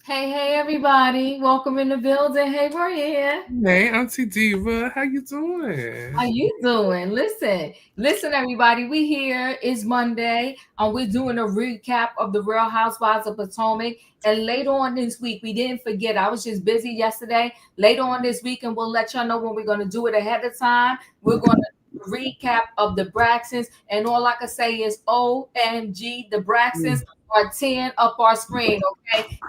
Hey, everybody. Welcome in the building. Hey, Royaire. Hey, Auntie Diva. How you doing? How you doing? Listen, everybody. We here. It's Monday, and we're doing a recap of the Real Housewives of Potomac. And later on this week, we didn't forget. I was just busy yesterday. Later on this week, and we'll let y'all know when we're going to do it ahead of time. We're going to recap of the Braxtons, and all I can say is OMG, the Braxtons are 10 up our screen, okay?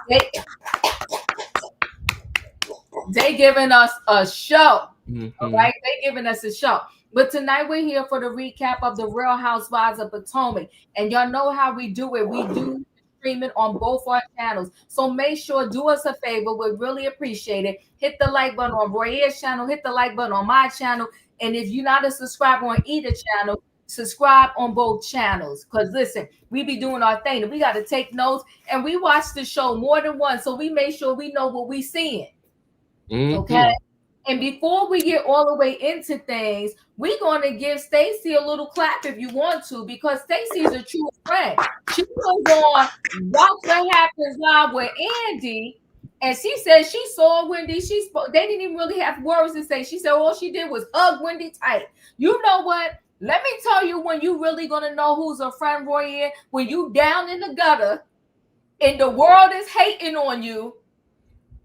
They giving us a show, right? They giving us a show. But tonight we're here for the recap of the Real Housewives of Potomac, and y'all know how we do it. We do stream it on both our channels, so make sure, do us a favor. We'd really appreciate it. Hit the like button on Royaire's channel, hit the like button on my channel, and if you're not a subscriber on either channel, subscribe on both channels. Because listen, we be doing our thing, and we got to take notes, and we watch the show more than once, so we make sure we know what we seeing. Okay. And before we get all the way into things, we're going to give Stacey a little clap if you want to, because Stacey's a true friend. She was on Watch What Happens Live with Andy, and she said she saw Wendy. She spoke. They didn't even really have words to say. She said all she did was hug Wendy tight. You know what? Let me tell you when you really going to know who's a friend, Royaire. When you down in the gutter and the world is hating on you.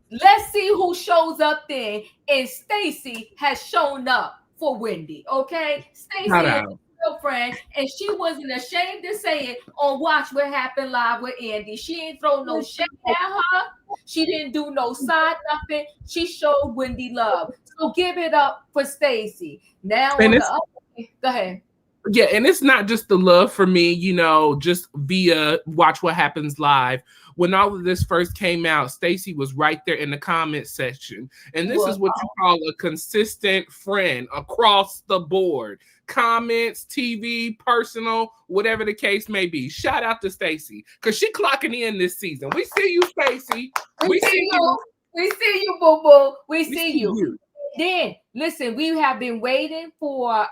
Let's see who shows up there. And Stacey has shown up for Wendy. Okay, Stacey is a real friend, and she wasn't ashamed to say it on Watch What Happened Live with Andy. She ain't throw no shade at her. She didn't do no side nothing. She showed Wendy love. So give it up for Stacey. Now on the other, go ahead. Yeah, and it's not just the love for me, you know, just via Watch What Happens Live. When all of this first came out, Stacey was right there in the comment section. And this is what you call a consistent friend across the board. Comments, TV, personal, whatever the case may be. Shout out to Stacey, because she clocking in this season. We see you, Stacey. We see you. We see you, boo-boo. We see you. Then listen, we have been waiting for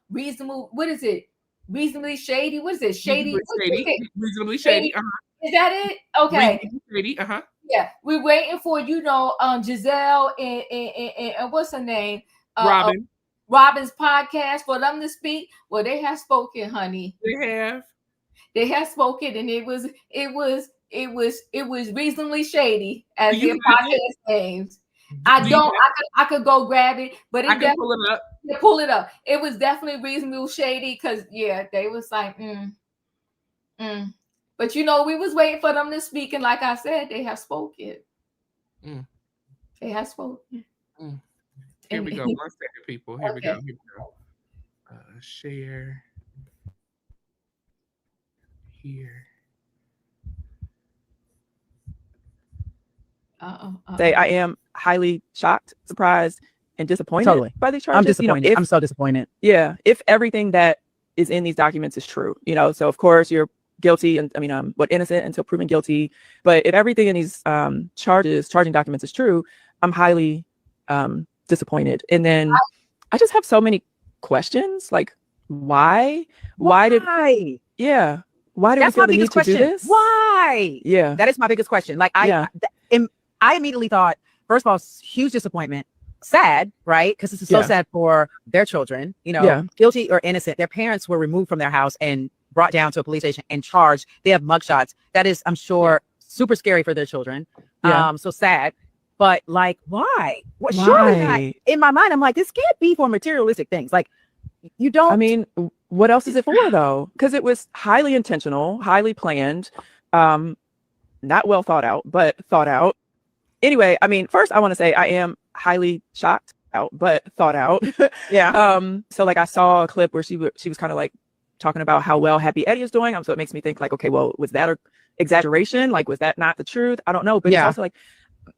reasonable. What is it? Reasonably shady. What is it? Shady. Reasonably shady. Is that it? Okay. Shady. Yeah, we're waiting for Gizelle and what's her name? Robin's podcast for them to speak. Well, they have spoken, honey. They have spoken, and it was reasonably shady as their podcast names. I could go grab it, but I can pull it up. Yeah, pull it up. It was definitely reasonably shady because they was like, But we was waiting for them to speak, and like I said, they have spoken. They have spoken. Here we go. 1 second, people. Here we go. Share here. Say I am highly shocked, surprised, and disappointed by these charges. I'm disappointed. I'm so disappointed. Yeah, if everything that is in these documents is true, so of course you're guilty, and innocent until proven guilty. But if everything in these charging documents is true, I'm highly disappointed. And then I just have so many questions, like why did we feel the need to do this? Why? Yeah, that is my biggest question. Like I immediately thought, first of all, huge disappointment, sad, right? Because this is so sad for their children, guilty or innocent. Their parents were removed from their house and brought down to a police station and charged. They have mugshots. That is, I'm sure, super scary for their children. Yeah. So sad. But like, why? Well, Why? surely not. In my mind, I'm like, this can't be for materialistic things. Like, you don't. I mean, what else is it for though? Because it was highly intentional, highly planned, not well thought out, but thought out. Anyway, I mean, first I want to say I am highly shocked out, but thought out. Yeah. So like I saw a clip where she was kind of like talking about how well Happy Eddie is doing. So it makes me think like, okay, well, was that an exaggeration? Like, was that not the truth? I don't know. But it's also like,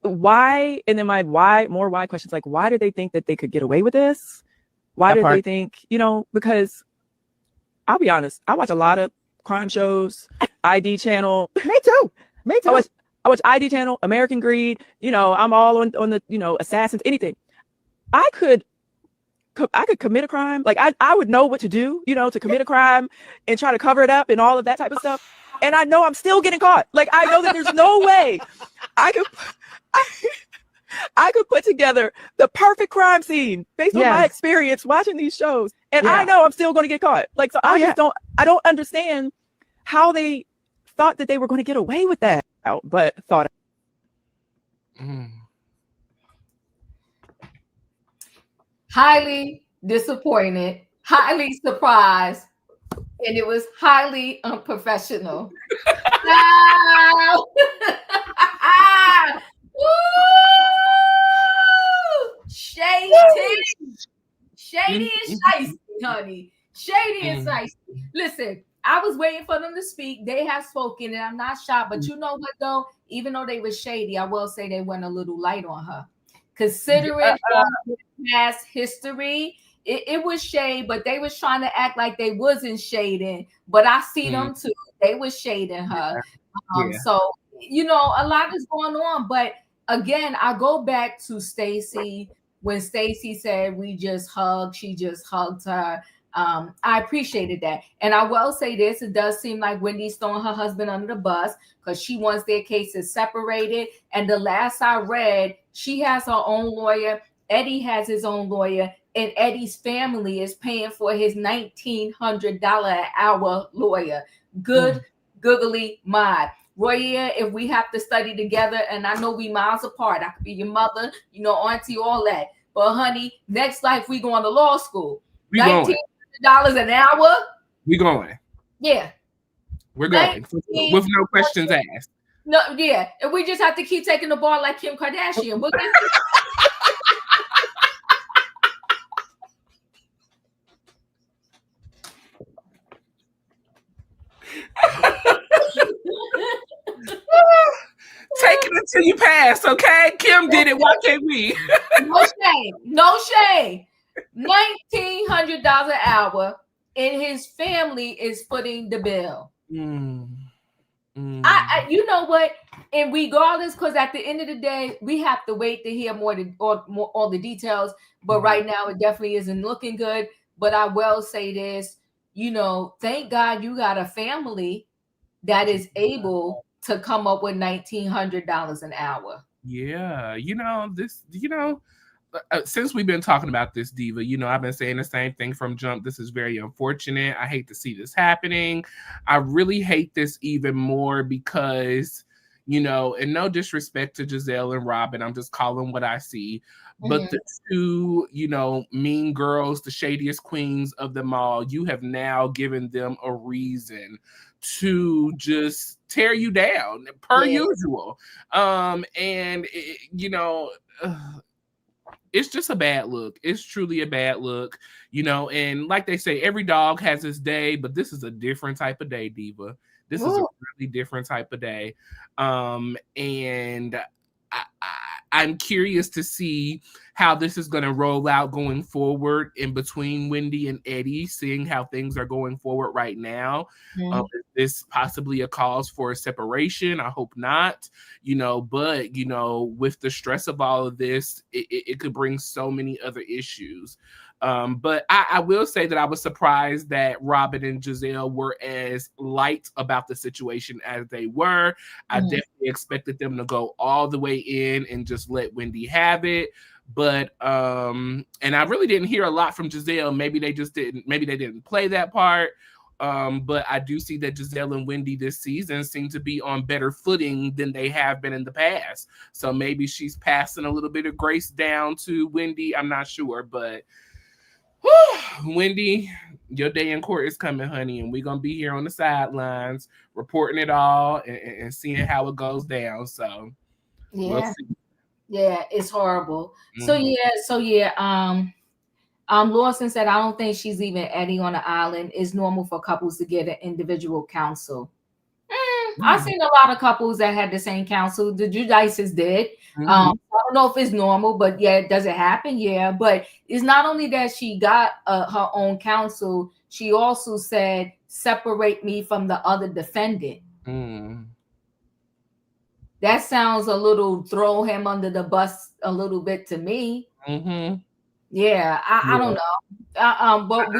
why? And then more why questions like, why did they think that they could get away with this? Why did they think, because I'll be honest, I watch a lot of crime shows, ID channel. Me too. I watch ID channel, American Greed, I'm all on the, assassins, anything. I could commit a crime. Like I would know what to do, to commit a crime and try to cover it up and all of that type of stuff. And I know I'm still getting caught. Like I know that there's no way I could put together the perfect crime scene based on my experience watching these shows. And I know I'm still going to get caught. Like, so I don't understand how they thought that they were going to get away with that. But thought. Highly disappointed, highly surprised, and it was highly unprofessional. Wow. Woo! Shady and shiesty, honey. Shady and shiesty. Listen, I was waiting for them to speak. They have spoken, and I'm not shocked. But you know what, though? Even though they were shady, I will say they went a little light on her. Considering past history, it was shade, but they was trying to act like they wasn't shading. But I see them too. They was shading her. So, a lot is going on. But again, I go back to Stacey. When Stacey said we just hugged, she just hugged her. I appreciated that. And I will say this, it does seem like Wendy's throwing her husband under the bus because she wants their cases separated. And the last I read, she has her own lawyer. Eddie has his own lawyer. And Eddie's family is paying for his $1,900 an hour lawyer. Good, googly mod. Royaire, if we have to study together, and I know we miles apart, I could be your mother, auntie, all that. But honey, next life we going to law school. $1,900 an hour. We going. Yeah. We're going with no questions asked. No, yeah. And we just have to keep taking the bar like Kim Kardashian. We'll get Take it until you pass, okay? Kim did it. Why can't we? No shame. $1,900 an hour, and his family is footing the bill. I you know what? And regardless, because at the end of the day, we have to wait to hear all the details. But right now, it definitely isn't looking good. But I will say this, thank God you got a family that is able to come up with $1,900 an hour. Yeah, since we've been talking about this, Diva, I've been saying the same thing from jump. This is very unfortunate. I hate to see this happening. I really hate this even more because, and no disrespect to Gizelle and Robin, I'm just calling what I see. But the two, mean girls, the shadiest queens of them all, you have now given them a reason to just tear you down per usual. It's just a bad look. It's truly a bad look, and like they say, every dog has its day, but this is a different type of day, Diva. This is a really different type of day. And I'm curious to see how this is going to roll out going forward in between Wendy and Eddie, seeing how things are going forward right now. Is this possibly a cause for a separation? I hope not, but, with the stress of all of this, it could bring so many other issues. But I will say that I was surprised that Robin and Gizelle were as light about the situation as they were. I definitely expected them to go all the way in and just let Wendy have it. But and I really didn't hear a lot from Gizelle. Maybe they didn't play that part. But I do see that Gizelle and Wendy this season seem to be on better footing than they have been in the past. So maybe she's passing a little bit of grace down to Wendy. I'm not sure, but Wendy, your day in court is coming, honey, and we're gonna be here on the sidelines reporting it all and seeing how it goes down. So we'll see. Yeah, it's horrible. So Lawson said, I don't think she's even Eddie on the island. It's normal for couples to get an individual counsel. I've seen a lot of couples that had the same counsel. The Judices did. I don't know if it's normal, but yeah, does it happen? Yeah, but it's not only that she got her own counsel, she also said, separate me from the other defendant. That sounds a little throw him under the bus a little bit to me. Yeah, I don't know. But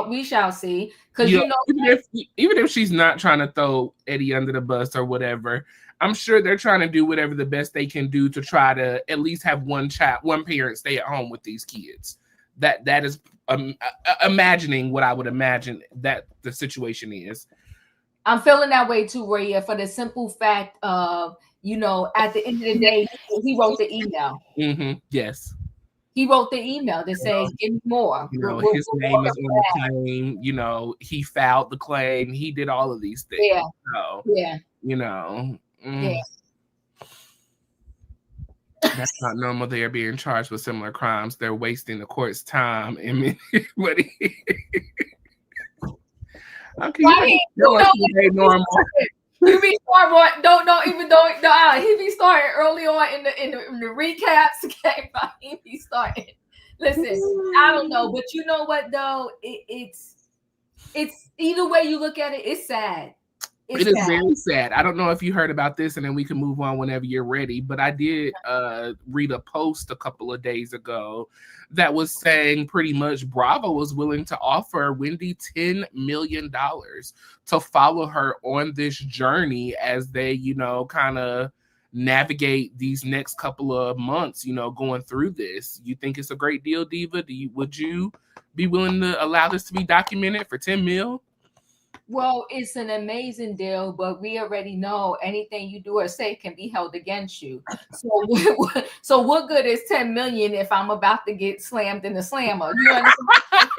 we shall see. Because even if she's not trying to throw Eddie under the bus or whatever, I'm sure they're trying to do whatever the best they can do to try to at least have one parent stay at home with these kids. That is imagining what I would imagine that the situation is. I'm feeling that way too, Royaire, for the simple fact of, at the end of the day, he wrote the email. Yes. He wrote the email that says, give me more. His name is on the claim. He filed the claim. He did all of these things. Yeah. So, that's not normal. They are being charged with similar crimes. They're wasting the court's time. I mean, normal. He be starting he be starting early on in the recaps. He be starting. Listen, I don't know, but you know what though? It's either way you look at it, it's sad. It is very sad. I don't know if you heard about this, and then we can move on whenever you're ready. But I did read a post a couple of days ago that was saying pretty much Bravo was willing to offer Wendy $10 million to follow her on this journey as they, kind of navigate these next couple of months, going through this. You think it's a great deal, Diva? Would you be willing to allow this to be documented for $10 million? Well, it's an amazing deal, but we already know anything you do or say can be held against you. So what good is $10 million if I'm about to get slammed in the slammer? You understand?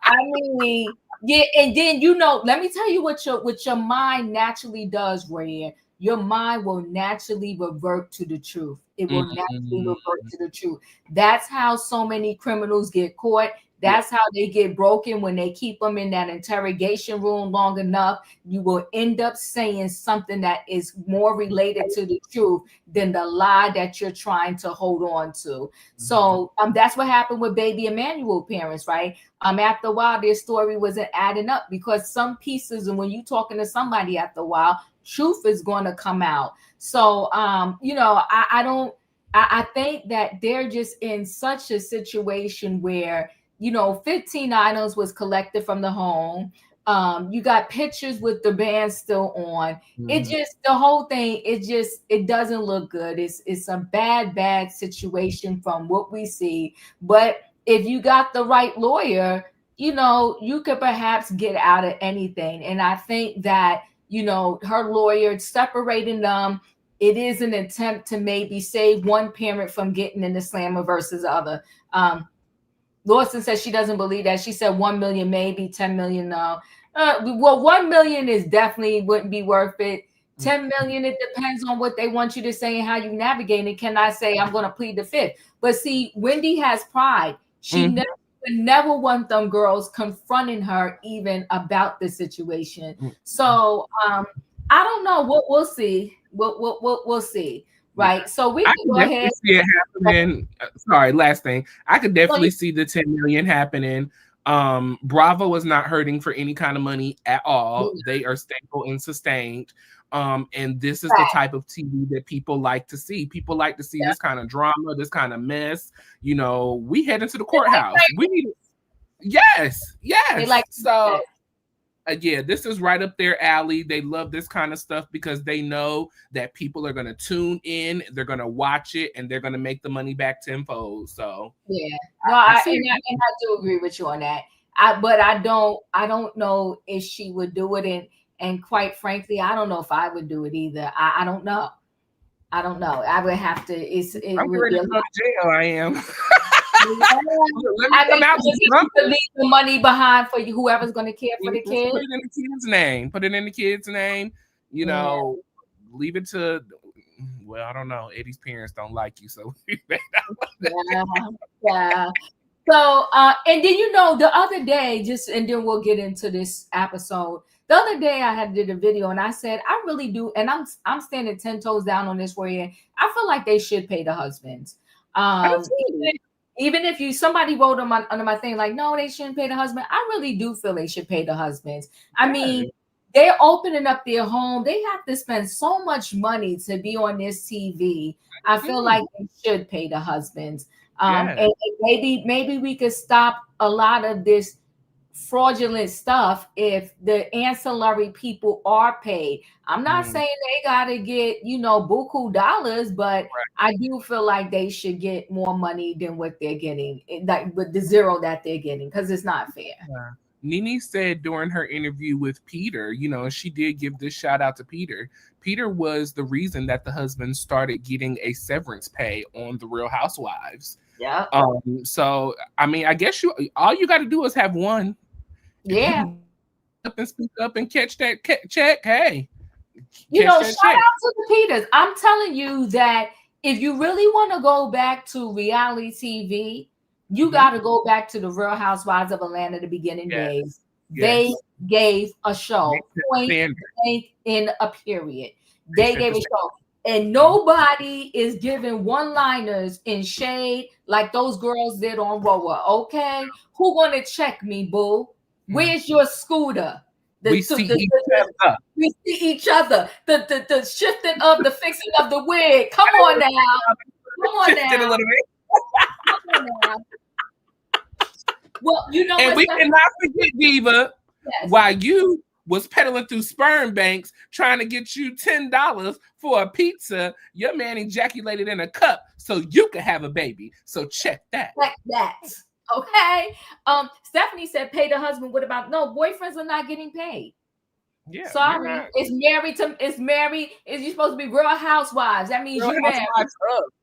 I mean, yeah, and then let me tell you what your mind naturally does, Royaire. Your mind will naturally revert to the truth. It will naturally revert to the truth. That's how so many criminals get caught. That's how they get broken when they keep them in that interrogation room long enough. You will end up saying something that is more related to the truth than the lie that you're trying to hold on to. So that's what happened with baby Emmanuel parents, right? After a while, their story wasn't adding up because some pieces, and when you're talking to somebody after a while, truth is going to come out. So, I think that they're just in such a situation where 15 items was collected from the home. You got pictures with the band still on. It just, the whole thing, it doesn't look good. It's a bad situation from what we see. But if you got the right lawyer, you could perhaps get out of anything. And I think that, her lawyer separating them, it is an attempt to maybe save one parent from getting in the slammer versus the other. Lawson says she doesn't believe that. She said 1 million, maybe 10 million. No. Well, 1 million is definitely wouldn't be worth it. 10 million, it depends on what they want you to say and how you navigate it. Can I say I'm going to plead the fifth? But see, Wendy has pride. She never want them girls confronting her even about the situation. So I don't know. We'll see. We'll see. Right. So we can go ahead. See it happening. Sorry, last thing. I could definitely see the 10 million happening. Bravo is not hurting for any kind of money at all. They are stable and sustained. And this is the type of TV that people like to see. People like to see this kind of drama, this kind of mess. We head into the courthouse. We need it. Yes. They like so. This is right up their alley. They love this kind of stuff because they know that people are going to tune in, they're going to watch it, and they're going to make the money back tenfold. So I do agree with you on that. But I don't know if she would do it, and quite frankly, I don't know if I would do it either. I don't know. I would have to. I'm ready to go to jail. I am. Let me come out to leave the money behind for you, whoever's going to care for the kids. Put it in the kid's name. Put it in the kid's name. You know, leave it to. Well, I don't know. Eddie's parents don't like you, so yeah. So, and then the other day, and then we'll get into this episode. The other day, I did a video, and I said I really do, and I'm standing 10 toes down on this. Where I feel like they should pay the husbands. Even if somebody wrote under my thing like, no, they shouldn't pay the husband. I really do feel they should pay the husbands. I mean, they're opening up their home. They have to spend so much money to be on this TV. I feel like they should pay the husbands. And maybe we could stop a lot of this fraudulent stuff if the ancillary people are paid. I'm not saying they gotta get buku dollars, but I do feel like they should get more money than what they're getting, like with the zero that they're getting, because it's not fair. Nene said during her interview with Peter, she did give this shout out to Peter. Peter was the reason that the husband started getting a severance pay on the Real Housewives. Yeah. So I mean, I guess all you got to do is have one. Yeah. Up and speak up and catch that check. Hey, shout out to the Peters. I'm telling you that if you really want to go back to reality TV, you got to go back to the Real Housewives of Atlanta, the beginning days. They gave a show, point blank in a period. They gave a show. And nobody is giving one-liners in shade like those girls did on Royaire. Okay? Who gonna check me, boo? Where's your scooter? We see each other. The shifting of the fixing of the wig. Come on now. Come on now. A little bit. Come on now. Well, and we cannot forget, Diva, while you was peddling through sperm banks trying to get you $10 for a pizza, your man ejaculated in a cup so you could have a baby. So check that. Check that. Okay. Stephanie said, pay the husband. What about boyfriends are not getting paid? Yeah. Sorry. It's married. Is you supposed to be Real Housewives? That means you're married.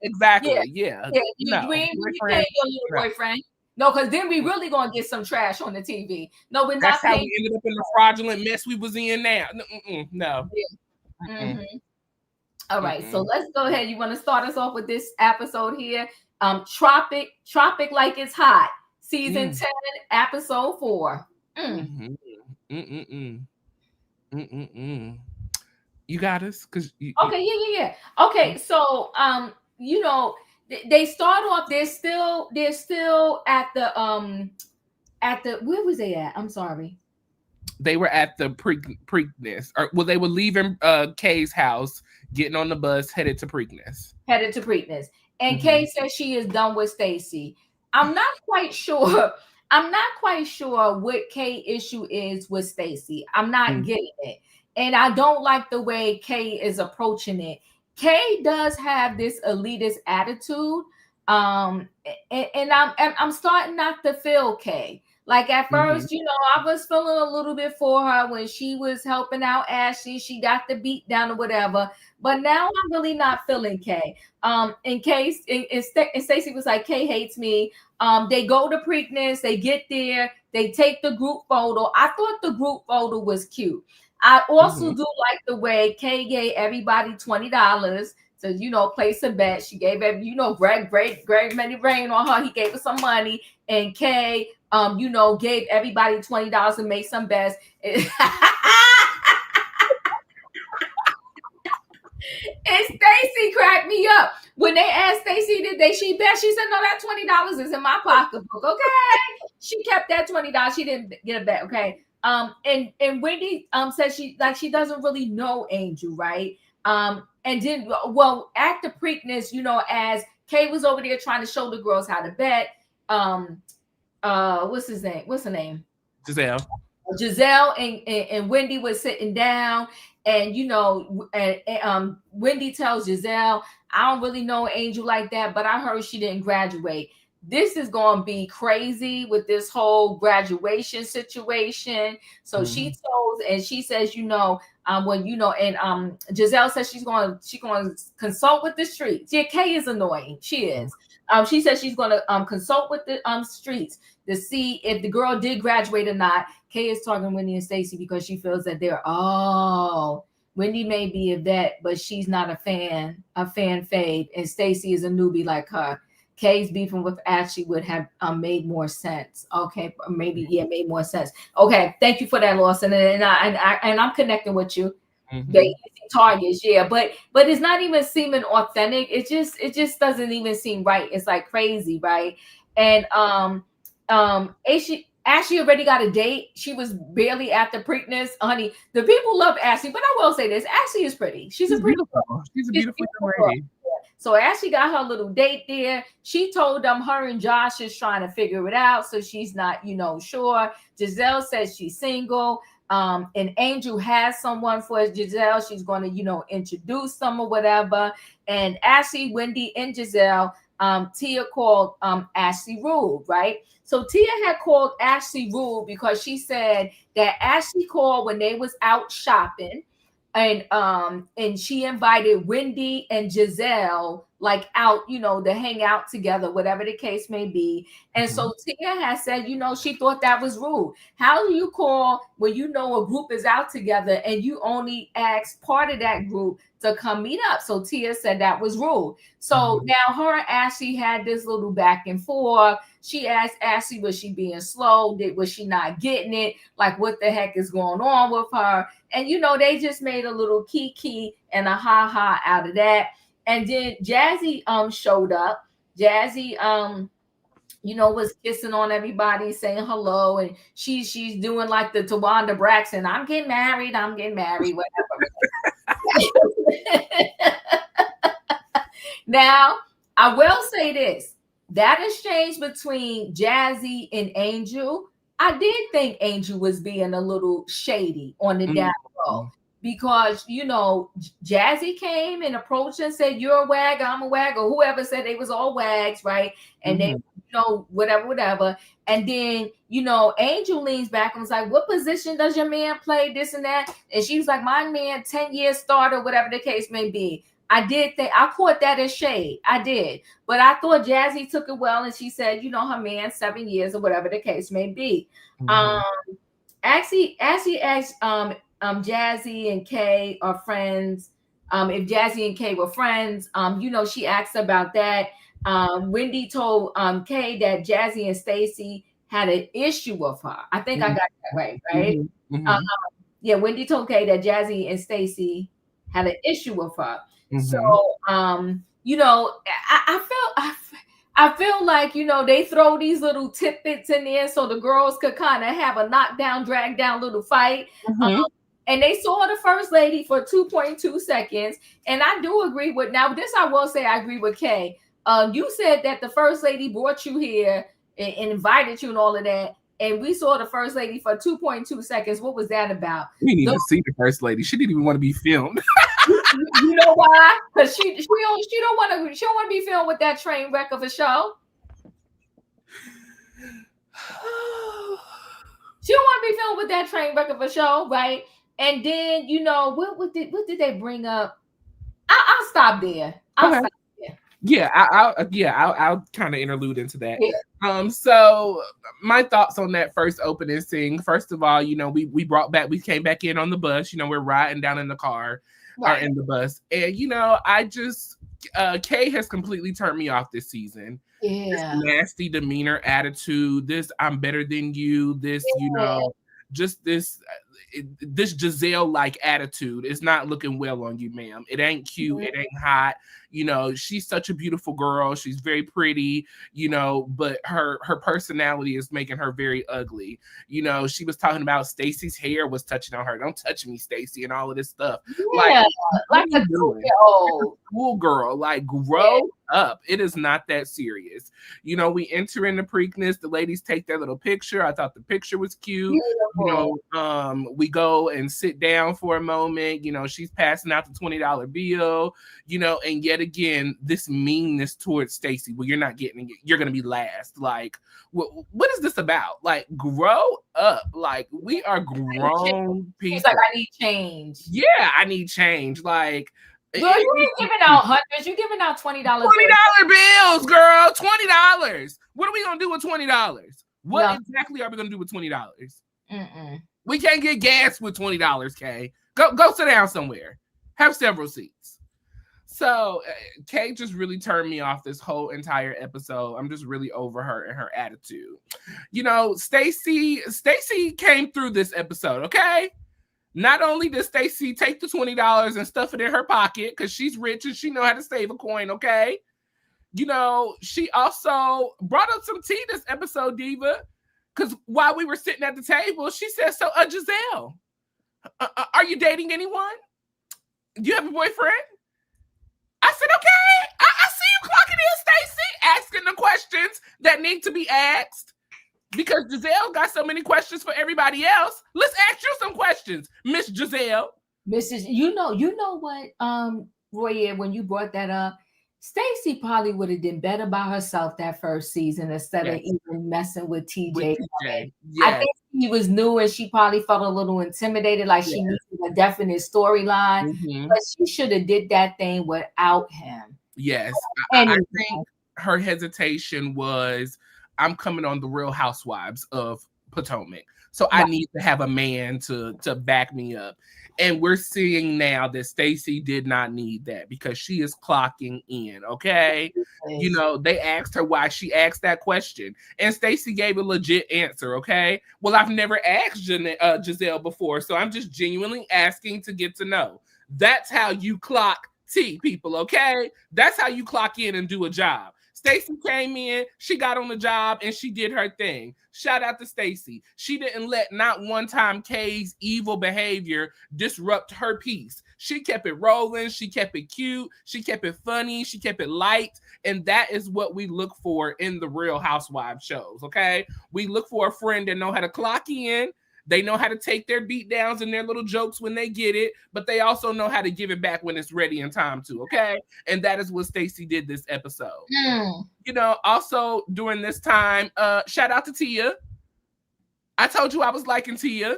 Exactly. Yeah. We ain't paying your little boyfriend. No, because then we really gonna get some trash on the TV. No, we're not. That's how we ended up in the fraudulent mess we was in now. No. Yeah. All right, so let's go ahead. You want to start us off with this episode here? Tropic Like It's Hot, season 10, episode 4. You got us, okay, yeah. Okay, so they start off. They're still at the where was they at? I'm sorry. They were at the Preakness, they were leaving Kay's house, getting on the bus, headed to Preakness. And Kay says she is done with Stacey. I'm not quite sure what Kay issue is with Stacey. I'm not getting it, and I don't like the way Kay is approaching it. Kay does have this elitist attitude, and I'm starting not to feel Kay. Like at first, I was feeling a little bit for her when she was helping out Ashley. She got the beat down or whatever. But now I'm really not feeling Kay. And Stacey was like, Kay hates me. They go to Preakness. They get there. They take the group photo. I thought the group photo was cute. I also do like the way Kay gave everybody $20 to, place a bet. She gave Greg many rain on her. He gave her some money. And Kay, gave everybody $20 to make some bets. And Stacey cracked me up. When they asked Stacey, she bet? She said, no, that $20 is in my pocketbook. Okay. She kept that $20. She didn't get a bet. Okay. And Wendy says she doesn't really know Angel, right? And then at the Preakness, as Kay was over there trying to show the girls how to bet, what's his name? What's her name? Gizelle and Wendy was sitting down, and Wendy tells Gizelle, I don't really know Angel like that, but I heard she didn't graduate. this is going to be crazy with this whole graduation situation. So she told, and she says, well, and Gizelle says she's going to consult with the streets. Yeah, Kay is annoying. She is. She says she's going to consult with the streets to see if the girl did graduate or not. Kay is talking to Wendy and Stacey because she feels that Wendy may be a vet, but she's not a fan fave, and Stacey is a newbie like her. Kay's beefing with Ashley would have made more sense. Okay, maybe made more sense. Okay, thank you for that, Lawson, and I'm connecting with you. They targets, but it's not even seeming authentic. It just doesn't even seem right. It's like crazy, right? And Ashley already got a date. She was barely at the Preakness, honey. The people love Ashley, but I will say this: Ashley is pretty. She's beautiful. She's a beautiful lady. So Ashley got her little date there. She told them her and Josh is trying to figure it out, so she's not, sure. Gizelle says she's single. And Angel has someone for Gizelle. She's going to, introduce them or whatever. And Ashley, Wendy, and Gizelle, Tia called Ashley rude, right? So Tia had called Ashley rude because she said that Ashley called when they was out shopping, and she invited Wendy and Gizelle out, to hang out together, whatever the case may be. And so Tia has said, she thought that was rude. How do you call when a group is out together and you only ask part of that group to come meet up? So Tia said that was rude. So now her and Ashley had this little back and forth. She asked Ashley, was she being slow? Was she not getting it? Like, what the heck is going on with her? And, they just made a little kiki and a ha-ha out of that. And then Jassi showed up. Jassi, was kissing on everybody, saying hello. And she's doing like the Tawanda Braxton, I'm getting married, whatever. Now, I will say this. That exchange between Jassi and Angel, I did think Angel was being a little shady on the down low. Because, Jassi came and approached and said, you're a wag, I'm a wag, or whoever said they was all wags, right? And they, whatever. And then, Angel leans back and was like, what position does your man play, this and that? And she was like, my man, 10-year starter, whatever the case may be. I caught that as shade. I did. But I thought Jassi took it well, and she said, her man, 7 years or whatever the case may be. Ashley asked Jassi and Kay are friends. If Jassi and Kay were friends, she asked about that. Wendy told Kay that Jassi and Stacey had an issue with her. I think I got that right? Wendy told Kay that Jassi and Stacey had an issue with her. So, I feel like, they throw these little tidbits in there so the girls could kind of have a knockdown, drag down little fight. And they saw the first lady for 2.2 seconds. And I do agree with, now this I will say, I agree with Kay. You said that the first lady brought you here and invited you and all of that. And we saw the first lady for 2.2 seconds. What was that about? We didn't even see the first lady. She didn't even want to be filmed. You know why? Because she don't want to be filmed with that train wreck of a show. She don't want to be filmed with that train wreck of a show, right? And then what did they bring up? I'll stop there. Stop there. I'll kind of interlude into that. So my thoughts on that first opening scene. First of all, we came back in on the bus. We're riding down in the car or in the bus, and I just Kay has completely turned me off this season. This nasty demeanor, attitude. This I'm better than you. This just this Gizelle-like attitude is not looking well on you, ma'am. It ain't cute. It ain't hot. She's such a beautiful girl. She's very pretty, but her personality is making her very ugly. She was talking about Stacey's hair was touching on her. Don't touch me, Stacey, and all of this stuff. Like a school girl. Like, grow up. It is not that serious. We enter into Preakness. The ladies take their little picture. I thought the picture was cute. We go and sit down for a moment. You know, she's passing out the $20 bill, you know, and yet again, this meanness towards Stacey. Well, you're not getting it. You're going to be last. Like, what is this about? Like, grow up. Like, we are grown people. She's like, I need change. Yeah, I need change. Like, girl, you ain't giving out hundreds. You giving out $20. $20 bills, girl. $20. What are we gonna do with $20? What exactly are we gonna do with $20? We can't get gas with $20. Kay, go sit down somewhere. Have several seats. So Kay just really turned me off this whole entire episode. I'm just really over her and her attitude. You know, Stacey came through this episode. Okay. Not only does Stacey take the $20 and stuff it in her pocket because she's rich and she know how to save a coin, okay? You know, she also brought up some tea this episode, Diva, because while we were sitting at the table, she said, so, Gizelle, are you dating anyone? Do you have a boyfriend? I said, okay, I see you clocking in, Stacey, asking the questions that need to be asked. Because Gizelle got so many questions for everybody else. Let's ask you some questions, Miss Gizelle. Mrs. You know what, Royaire, when you brought that up, Stacey probably would have done better by herself that first season instead of even messing with TJ. Yes. I think he was new and she probably felt a little intimidated, like she needed a definite storyline. But she should have did that thing without him. Yes. I think her hesitation was, I'm coming on the Real Housewives of Potomac. So I need to have a man to back me up. And we're seeing now that Stacey did not need that because she is clocking in, okay? You know, they asked her why she asked that question. And Stacey gave a legit answer, okay? Well, I've never asked Gizelle before, so I'm just genuinely asking to get to know. That's how you clock tea, people, okay? That's how you clock in and do a job. Stacey came in, she got on the job, and she did her thing. Shout out to Stacey. She didn't let not one time Kay's evil behavior disrupt her peace. She kept it rolling. She kept it cute. She kept it funny. She kept it light. And that is what we look for in the Real Housewives shows, okay? We look for a friend that know how to clock in. They know how to take their beat downs and their little jokes when they get it, but they also know how to give it back when it's ready and time to, okay? And that is what Stacey did this episode. You know, also during this time, shout out to Tia. I told you I was liking Tia.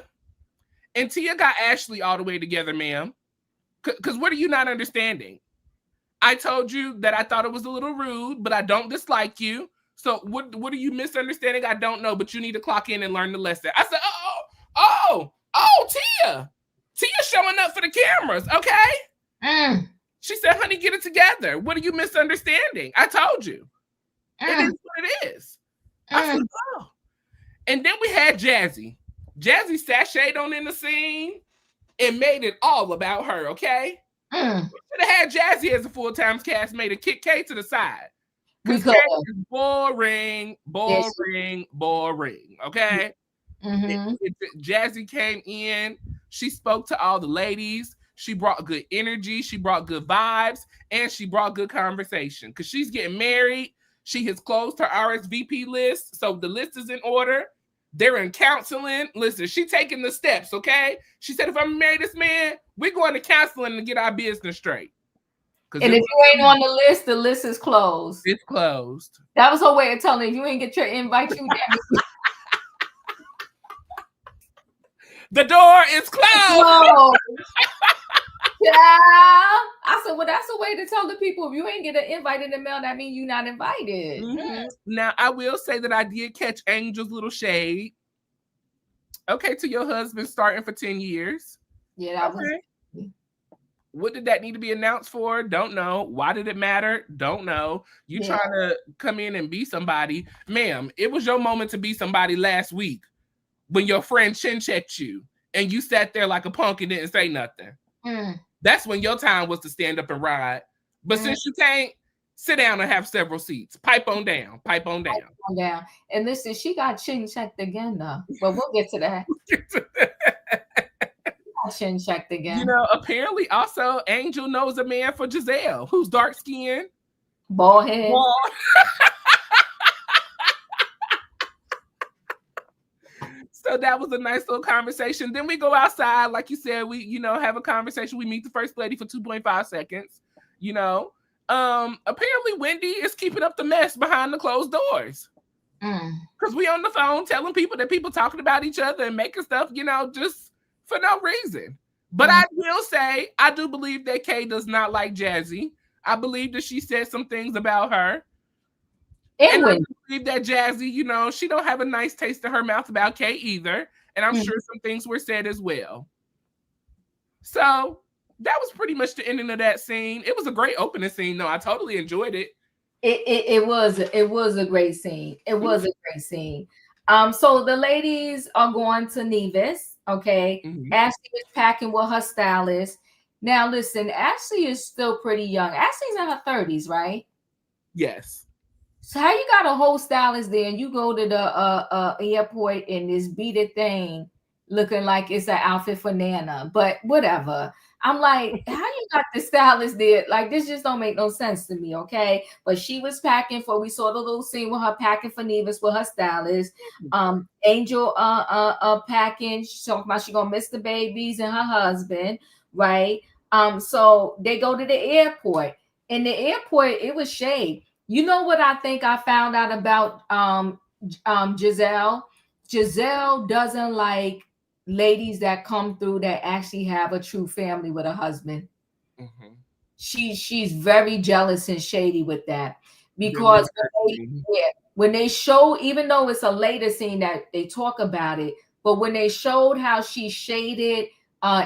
And Tia got Ashley all the way together, ma'am. Because what are you not understanding? I told you that I thought it was a little rude, but I don't dislike you. So what are you misunderstanding? I don't know, but you need to clock in and learn the lesson. I said, Tia. Tia showing up for the cameras, okay? She said, honey, get it together. What are you misunderstanding? I told you. It is what it is. I said, oh. And then we had Jassi. Jassi sashayed on in the scene and made it all about her, okay? We should have had Jassi as a full-time castmate and kick K to the side. Because K is boring, okay? Jassi came in, she spoke to all the ladies, she brought good energy, she brought good vibes, and she brought good conversation. Because she's getting married, she has closed her RSVP list, so the list is in order. They're in counseling. Listen, she taking the steps, okay? She said, if I'm married this man, we're going to counseling to get our business straight. And if you ain't on the list is closed. It's closed. That was her way of telling you, if you ain't get your invite, you the door is closed. Yeah. I said, well, that's a way to tell the people, if you ain't get an invite in the mail, that means you're not invited. Now, I will say that I did catch Angel's little shade. Okay, to your husband starting for 10 years. Yeah, that was. What did that need to be announced for? Don't know. Why did it matter? Don't know. You trying to come in and be somebody. Ma'am, it was your moment to be somebody last week when your friend chin checked you and you sat there like a punk and didn't say nothing. That's when your time was to stand up and ride. But since you can't, sit down and have several seats. Pipe on down. And listen, she got chin checked again, though. But we'll get to that. Chin checked again. You know, apparently also Angel knows a man for Gizelle who's dark skinned, bald head. So that was a nice little conversation. Then we go outside, like you said, we have a conversation. We meet the first lady for 2.5 seconds. Apparently Wendy is keeping up the mess behind the closed doors. Because we on the phone telling people that people talking about each other and making stuff, just for no reason. But I will say, I do believe that Kay does not like Jassi. I believe that she said some things about her. And I believe that Jassi, she don't have a nice taste in her mouth about Kay either. And I'm sure some things were said as well. So that was pretty much the ending of that scene. It was a great opening scene, though. I totally enjoyed it. It was a great scene. It was a great scene. So the ladies are going to Nevis. Okay. Ashley is packing with her stylist. Now listen, Ashley is still pretty young. Ashley's in her 30s, right? Yes. So how you got a whole stylist there and you go to the airport in this beaded thing looking like it's an outfit for Nana, but whatever. I'm like, how you got the stylist there? Like, this just don't make no sense to me, okay? But she was packing we saw the little scene with her packing for Nevis with her stylist. Angel packing. She's talking about she gonna miss the babies and her husband, right? So they go to the airport. In the airport, it was shade. You know what I think I found out about Gizelle? Gizelle doesn't like ladies that come through that actually have a true family with a husband. She's very jealous and shady with that, because when they show, even though it's a later scene that they talk about it, but when they showed how she shaded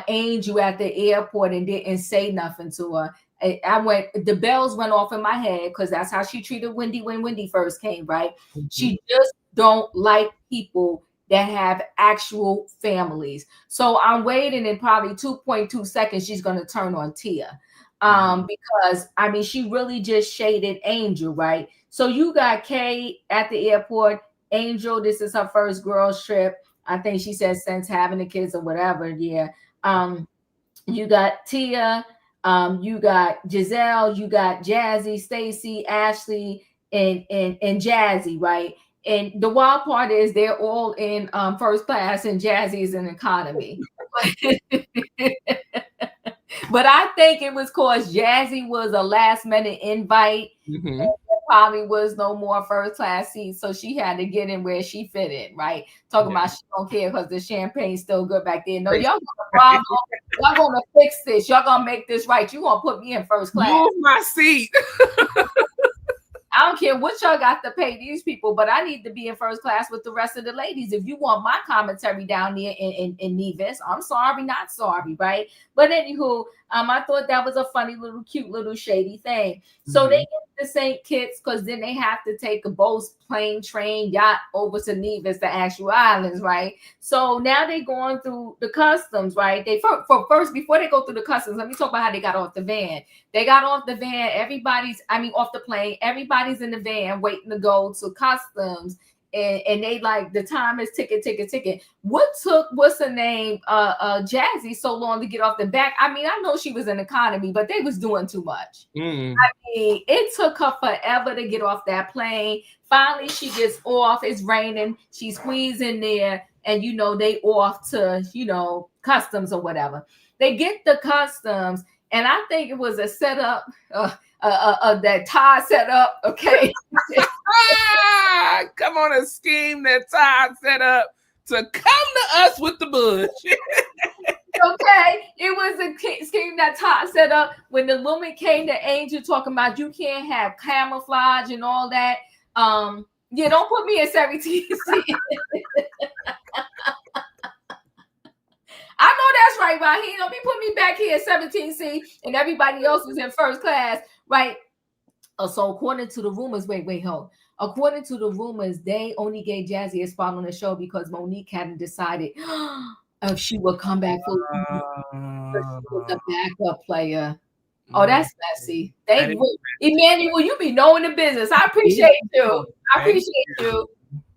Angel at the airport and didn't say nothing to her, the bells went off in my head, because that's how she treated Wendy when Wendy first came, right? She just don't like people that have actual families. So I'm waiting in probably 2.2 seconds, she's going to turn on Tia. Because, I mean, she really just shaded Angel, right? So you got Kay at the airport. Angel, this is her first girls trip. I think she said since having the kids or whatever. Yeah. You got Tia. You got Gizelle. You got Jassi, Stacey, Ashley, and Jassi, right? And the wild part is they're all in first class and Jassi is in economy. But I think it was because Jassi was a last minute invite. And there probably was no more first class seats. So she had to get in where she fit in, right? Talking about she don't care because the champagne's still good back there. No, y'all gonna fix this. Y'all gonna make this right. You gonna put me in first class. Move my seat. I don't care what y'all got to pay these people, but I need to be in first class with the rest of the ladies. If you want my commentary down there in Nevis, I'm sorry, not sorry, right? But anywho, I thought that was a funny little, cute little shady thing. So they get the St. Kitts because then they have to take a boat, plane, train, yacht over to Nevis, the actual islands, right? So now they're going through the customs, right? They first, before they go through the customs, let me talk about how they got off the van. They got off the van. Off the plane. Everybody's in the van waiting to go to customs. And they like, the time is ticking. What took, what's her name, Jassi so long to get off the back? I mean, I know she was in economy, but they was doing too much. I mean, it took her forever to get off that plane. Finally, she gets off. It's raining. She squeezed in there, and they off to customs or whatever. They get the customs, and I think it was a setup. That Todd set up, okay. Come on, a scheme that Todd set up to come to us with the bush. Okay, it was a scheme that Todd set up when the woman came to Angel talking about you can't have camouflage and all that. Yeah, don't put me in 17C. I know that's right, Raheem. Don't be putting me back here at 17C and everybody else was in first class, right? So according to the rumors, hold. According to the rumors, they only gave Jassi a spot on the show because Monique hadn't decided if she would come back full with the backup player. Oh, that's messy. Emmanuel, you be knowing the business. I appreciate you.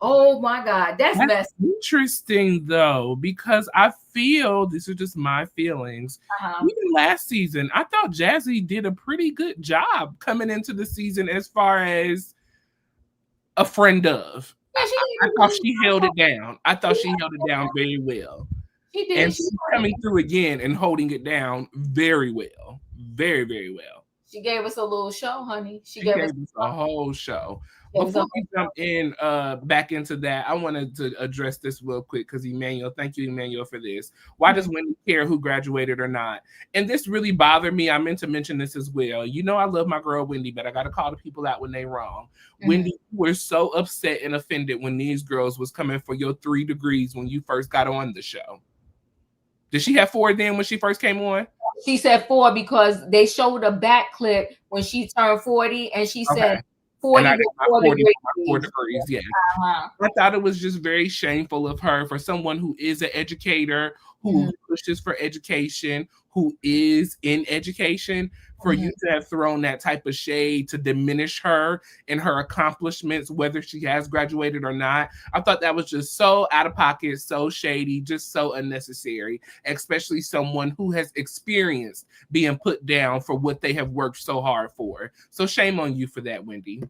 Oh my God, that's messy. Interesting though, because I feel, these are just my feelings. Even last season, I thought Jassi did a pretty good job coming into the season as far as a friend of. Yeah, she did I thought she held it down. I thought she held it down very well. She did. And she's coming through again and holding it down very well. Very, very well. She gave us a little show, honey. She gave us a whole show. Before we jump in back into that, I wanted to address this real quick because Emmanuel, thank you, Emmanuel, for this. Why does Wendy care who graduated or not? And this really bothered me. I meant to mention this as well. You know I love my girl Wendy, but I got to call the people out when they wrong. Wendy, you were so upset and offended when these girls was coming for your 3 degrees when you first got on the show. Did she have 4 then when she first came on? She said 4 because they showed a back clip when she turned 40, and she said 40 4 degrees. Yeah. I thought it was just very shameful of her for someone who is an educator, who pushes for education, who is in education, for you to have thrown that type of shade to diminish her and her accomplishments, whether she has graduated or not. I thought that was just so out of pocket, so shady, just so unnecessary, especially someone who has experienced being put down for what they have worked so hard for. So shame on you for that, Wendy.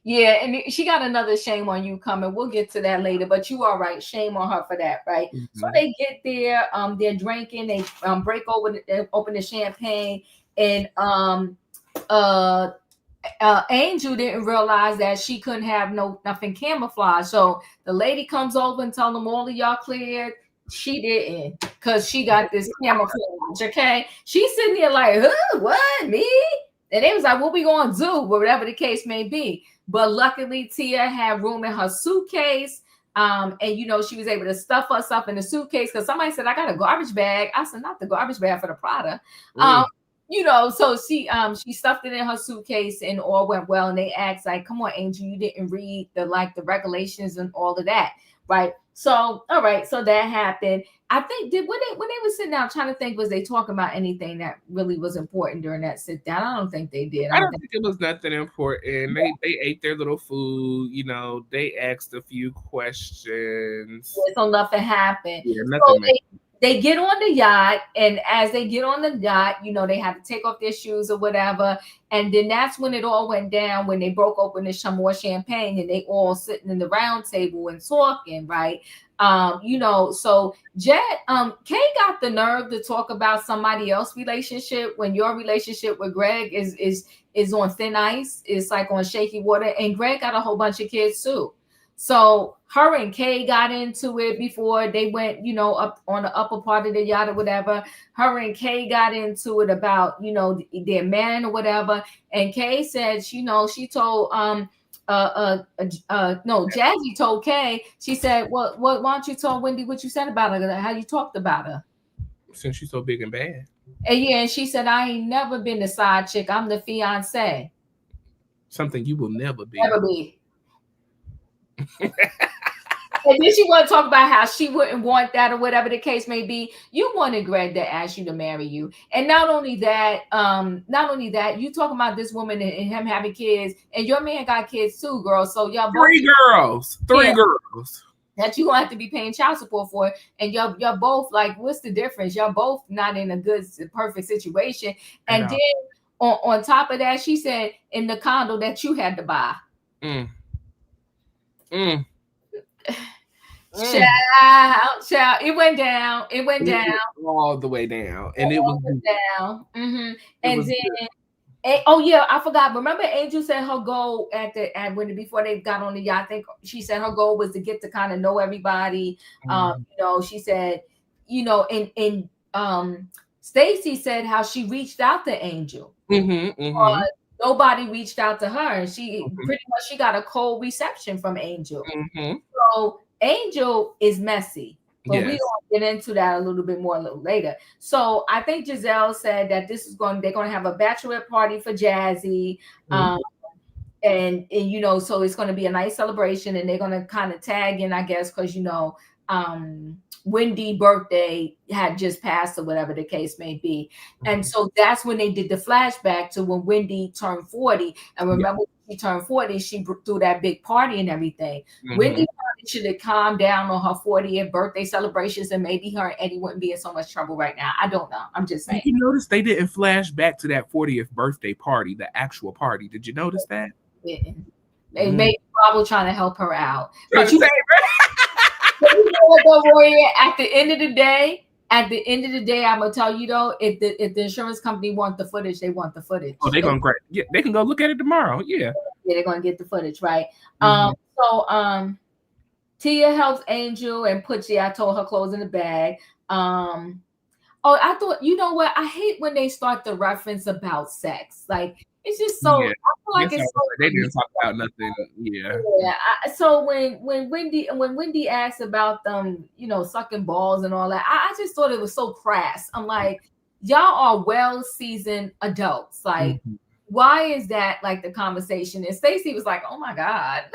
Yeah, and she got another shame on you coming. We'll get to that later, but you are right. Shame on her for that, right? So they get there, they're drinking, they break open the champagne, and Angel didn't realize that she couldn't have nothing camouflage. So the lady comes over and tells them all of y'all cleared. She didn't, because she got this camouflage. Okay, she's sitting there like, what, me? And they was like, what we gonna do? Whatever the case may be. But luckily, Tia had room in her suitcase. And she was able to stuff her stuff in the suitcase because somebody said, I got a garbage bag. I said, not the garbage bag for the Prada. So she stuffed it in her suitcase and all went well. And they asked, like, come on, Angel, you didn't read the regulations and all of that, right? So, all right, so that happened. I think when they were sitting down trying to think, was they talking about anything that really was important during that sit down? I don't think they did. I don't think it was nothing important. They ate their little food, they asked a few questions. Yeah, so nothing happened. Yeah, nothing. So they get on the yacht, and as they get on the yacht, they have to take off their shoes or whatever. And then that's when it all went down, when they broke open the more champagne and they all sitting in the round table and talking, right? So Jet, Kay got the nerve to talk about somebody else's relationship when your relationship with Greg is on thin ice. It's like on shaky water, and Greg got a whole bunch of kids too. So her and Kay got into it before they went, up on the upper part of the yacht or whatever. Her and Kay got into it about, their man or whatever. And Kay said, she told Jassi told Kay, she said, why don't you tell Wendy what you said about her, how you talked about her? Since she's so big and bad. And she said, I ain't never been the side chick. I'm the fiance. Something you will never be. Never be. And then she want to talk about how she wouldn't want that or whatever the case may be. You wanted Greg to ask you to marry you. And not only that, you talking about this woman and him having kids, and your man got kids too, girl. So y'all three girls that you gonna have to be paying child support for. And y'all both like, what's the difference? Y'all both not in a good, perfect situation. And then on top of that, she said in the condo that you had to buy. Child, it went down. It went down all the way down, and it was down. And then, I forgot. Remember, Angel said her goal before they got on the yacht. I think she said her goal was to get to kind of know everybody. She said, and Stacey said how she reached out to Angel. Nobody reached out to her, and she pretty much she got a cold reception from Angel. So Angel is messy, but we don't get into that a little bit more a little later. So I think Gizelle said that they're going to have a bachelorette party for Jassi, and so it's going to be a nice celebration, and they're going to kind of tag in, I guess, because Wendy's birthday had just passed or whatever the case may be. And so that's when they did the flashback to when Wendy turned 40. And remember, when she turned 40, she threw that big party and everything. Wendy should have calmed down on her 40th birthday celebrations, and maybe her and Eddie wouldn't be in so much trouble right now. I don't know. I'm just saying. Did you notice they didn't flash back to that 40th birthday party, the actual party? Did you notice that? They made trouble trying to help her out. But you know what, though, Royaire, at the end of the day, I'm gonna tell you though, if the insurance company want the footage, they want the footage. Oh, they gonna they can go look at it tomorrow. Yeah, they're gonna get the footage, right? So Tia helps Angel and puts, I told her clothes in the bag. I thought, you know what? I hate when they start the reference about sex. Like, it's just so, I feel like it's so, they didn't talk about nothing. Yeah. So when Wendy asked about them, sucking balls and all that, I just thought it was so crass. I'm like, y'all are well-seasoned adults. Like, why is that like the conversation? And Stacey was like, oh my God.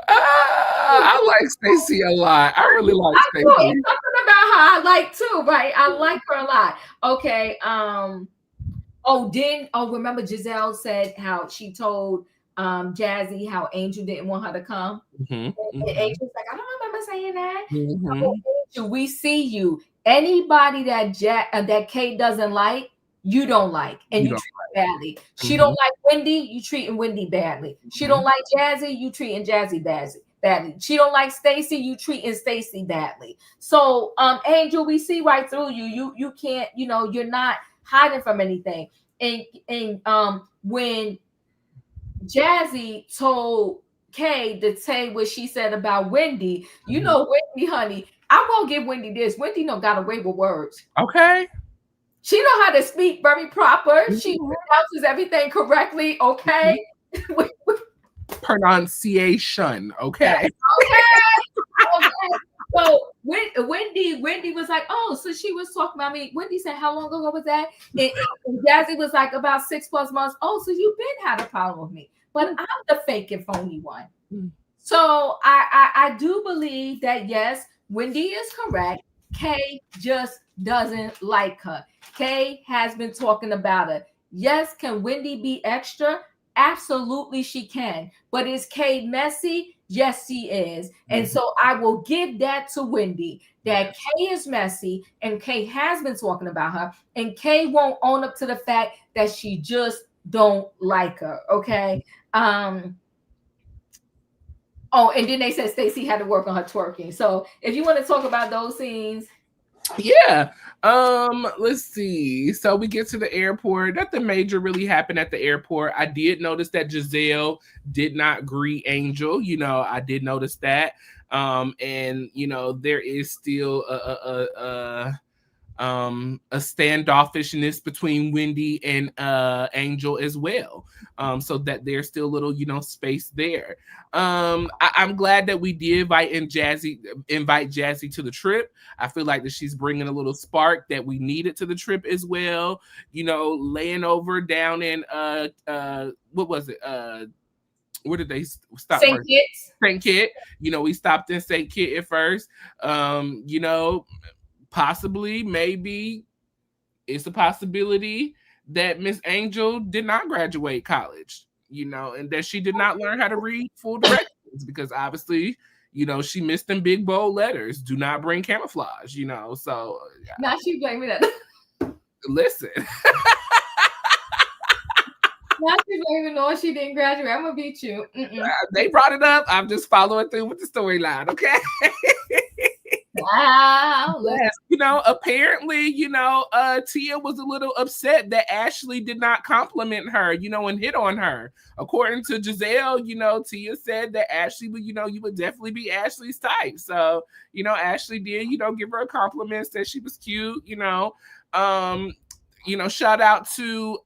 I like Stacey a lot. I really like Stacey. It's something about her I like too, right? I like her a lot. Okay. Remember Gizelle said how she told Jassi how Angel didn't want her to come. And Angel's like, I don't remember saying that. Angel, we see you. Anybody that Kate doesn't like, you don't like, and you treat her badly. She don't like Wendy, you treating Wendy badly. She don't like Jassi, you treating Jassi badly. She don't like Stacey, you treating Stacey badly. So Angel, we see right through you. You can't, you're not hiding from anything. And when Jassi told Kay to say what she said about Wendy, Wendy, honey, I won't give Wendy this. Wendy don't got away with words. Okay. She know how to speak very proper. She pronounces everything correctly. Okay. Pronunciation. Okay. Okay. So Wendy was like, oh, so she was talking about me. Wendy said, how long ago was that? And Jassi was like, about 6+ months. Oh, so you've been had a problem with me, but I'm the fake and phony one. So I do believe that yes, Wendy is correct. Kay just doesn't like her. Kay has been talking about her. Yes, can Wendy be extra? Absolutely, she can. But is Kay messy? Yes, she is. And so I will give that to Wendy, that Kay is messy and Kay has been talking about her. And Kay won't own up to the fact that she just don't like her. Okay. And then they said Stacey had to work on her twerking. So if you want to talk about those scenes. Yeah. Let's see. So we get to the airport. Nothing major really happened at the airport. I did notice that Gizelle did not greet Angel. I did notice that. And there is still a standoffishness between Wendy and Angel as well. So that there's still a little, space there. I'm glad that we did invite Jassi to the trip. I feel like that she's bringing a little spark that we needed to the trip as well. Laying over down in what was it? Where did they stop? St. Kitts. St. Kitts. We stopped in St. Kitts at first. Possibly, maybe it's a possibility that Miss Angel did not graduate college, and that she did not learn how to read full directions because obviously, she missed them big bold letters. Do not bring camouflage, so. Now she blaming that. Listen. Now she blaming no, she didn't graduate. I'm going to beat you. They brought it up. I'm just following through with the storyline, okay? Wow. Apparently, Tia was a little upset that Ashley did not compliment her, and hit on her. According to Gizelle, Tia said that Ashley would, you would definitely be Ashley's type. So, Ashley did, give her a compliment, said she was cute, shout out to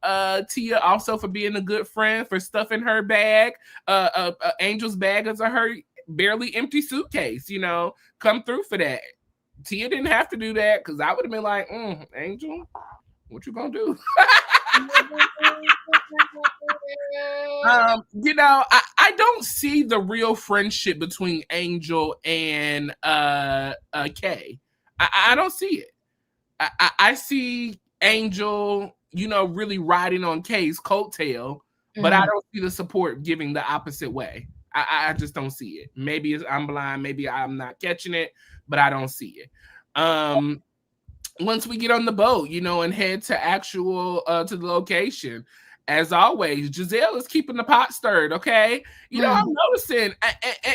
Tia also for being a good friend, for stuffing her bag, Angel's bag as her barely empty suitcase, come through for that. Tia didn't have to do that because I would have been like, Angel, what you gonna do? I don't see the real friendship between Angel and Kay. I don't see it. I see Angel, really riding on Kay's coattail, but I don't see the support giving the opposite way. I just don't see it. Maybe I'm blind, maybe I'm not catching it, but I don't see it. once we get on the boat, and head to actual to the location. As always, Gizelle is keeping the pot stirred, okay? I'm noticing,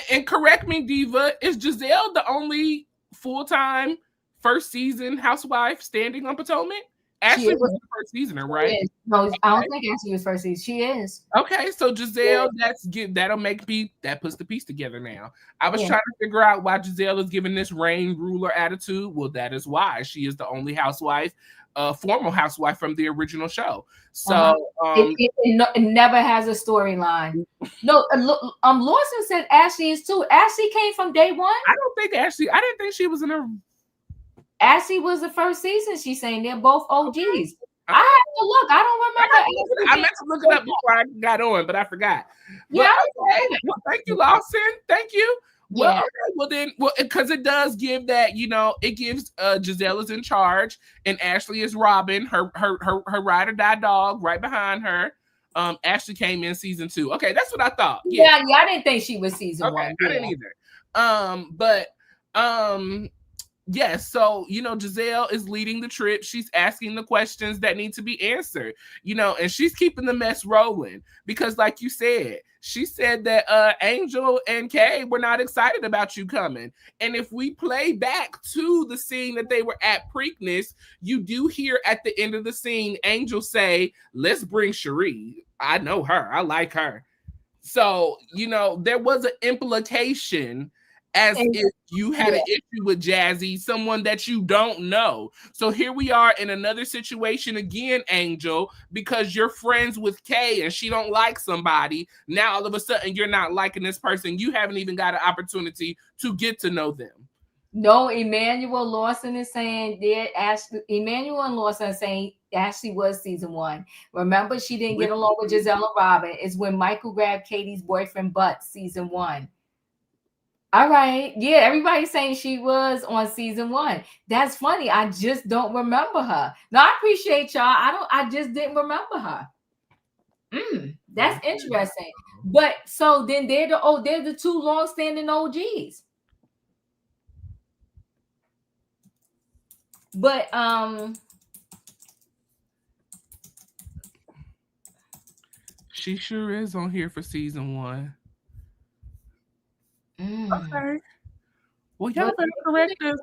and correct me, Diva, is Gizelle the only full-time first season housewife standing on Potomac? Ashley was the first seasoner, right? No, I don't think Ashley was first season. She is. Okay, so Gizelle, that puts the piece together now. I was trying to figure out why Gizelle is giving this reign ruler attitude. Well, that is why she is the only housewife, formal housewife from the original show. So it never has a storyline. No, Lawson said Ashley is too. Ashley came from day one. I didn't think she was in a. Ashley was the first season. She's saying they're both OGs. I have to look. I don't remember. I meant to look it up before I got on, but I forgot. Well, thank you, Lawson. Thank you. Well, because it does give that, it gives Gizelle is in charge and Ashley is Robin, her ride or die dog right behind her. Ashley came in season 2. Okay, that's what I thought. Yeah, I didn't think she was season 1. I didn't either. Yes, so Gizelle is leading the trip. She's asking the questions that need to be answered, and she's keeping the mess rolling because, like you said, she said that Angel and Kay were not excited about you coming. And if we play back to the scene that they were at Preakness, you do hear at the end of the scene Angel say, "Let's bring Cherie. I know her. I like her." So there was an implication. As if you had an issue with Jassi, someone that you don't know. So here we are in another situation again, Angel, because you're friends with Kay and she don't like somebody. Now all of a sudden you're not liking this person. You haven't even got an opportunity to get to know them. No, Emmanuel Lawson is saying Emmanuel and Lawson are saying Ashley was season 1. Remember, she didn't get along with Gizelle and Robin. It's when Michael grabbed Katie's boyfriend butt, season 1. All right. Yeah, everybody's saying she was on season 1. That's funny. I just don't remember her. No, I appreciate y'all. I just didn't remember her. That's interesting. But so then they're the 2 long-standing OGs. But she sure is on here for season 1. Okay. Well, y'all better correct us.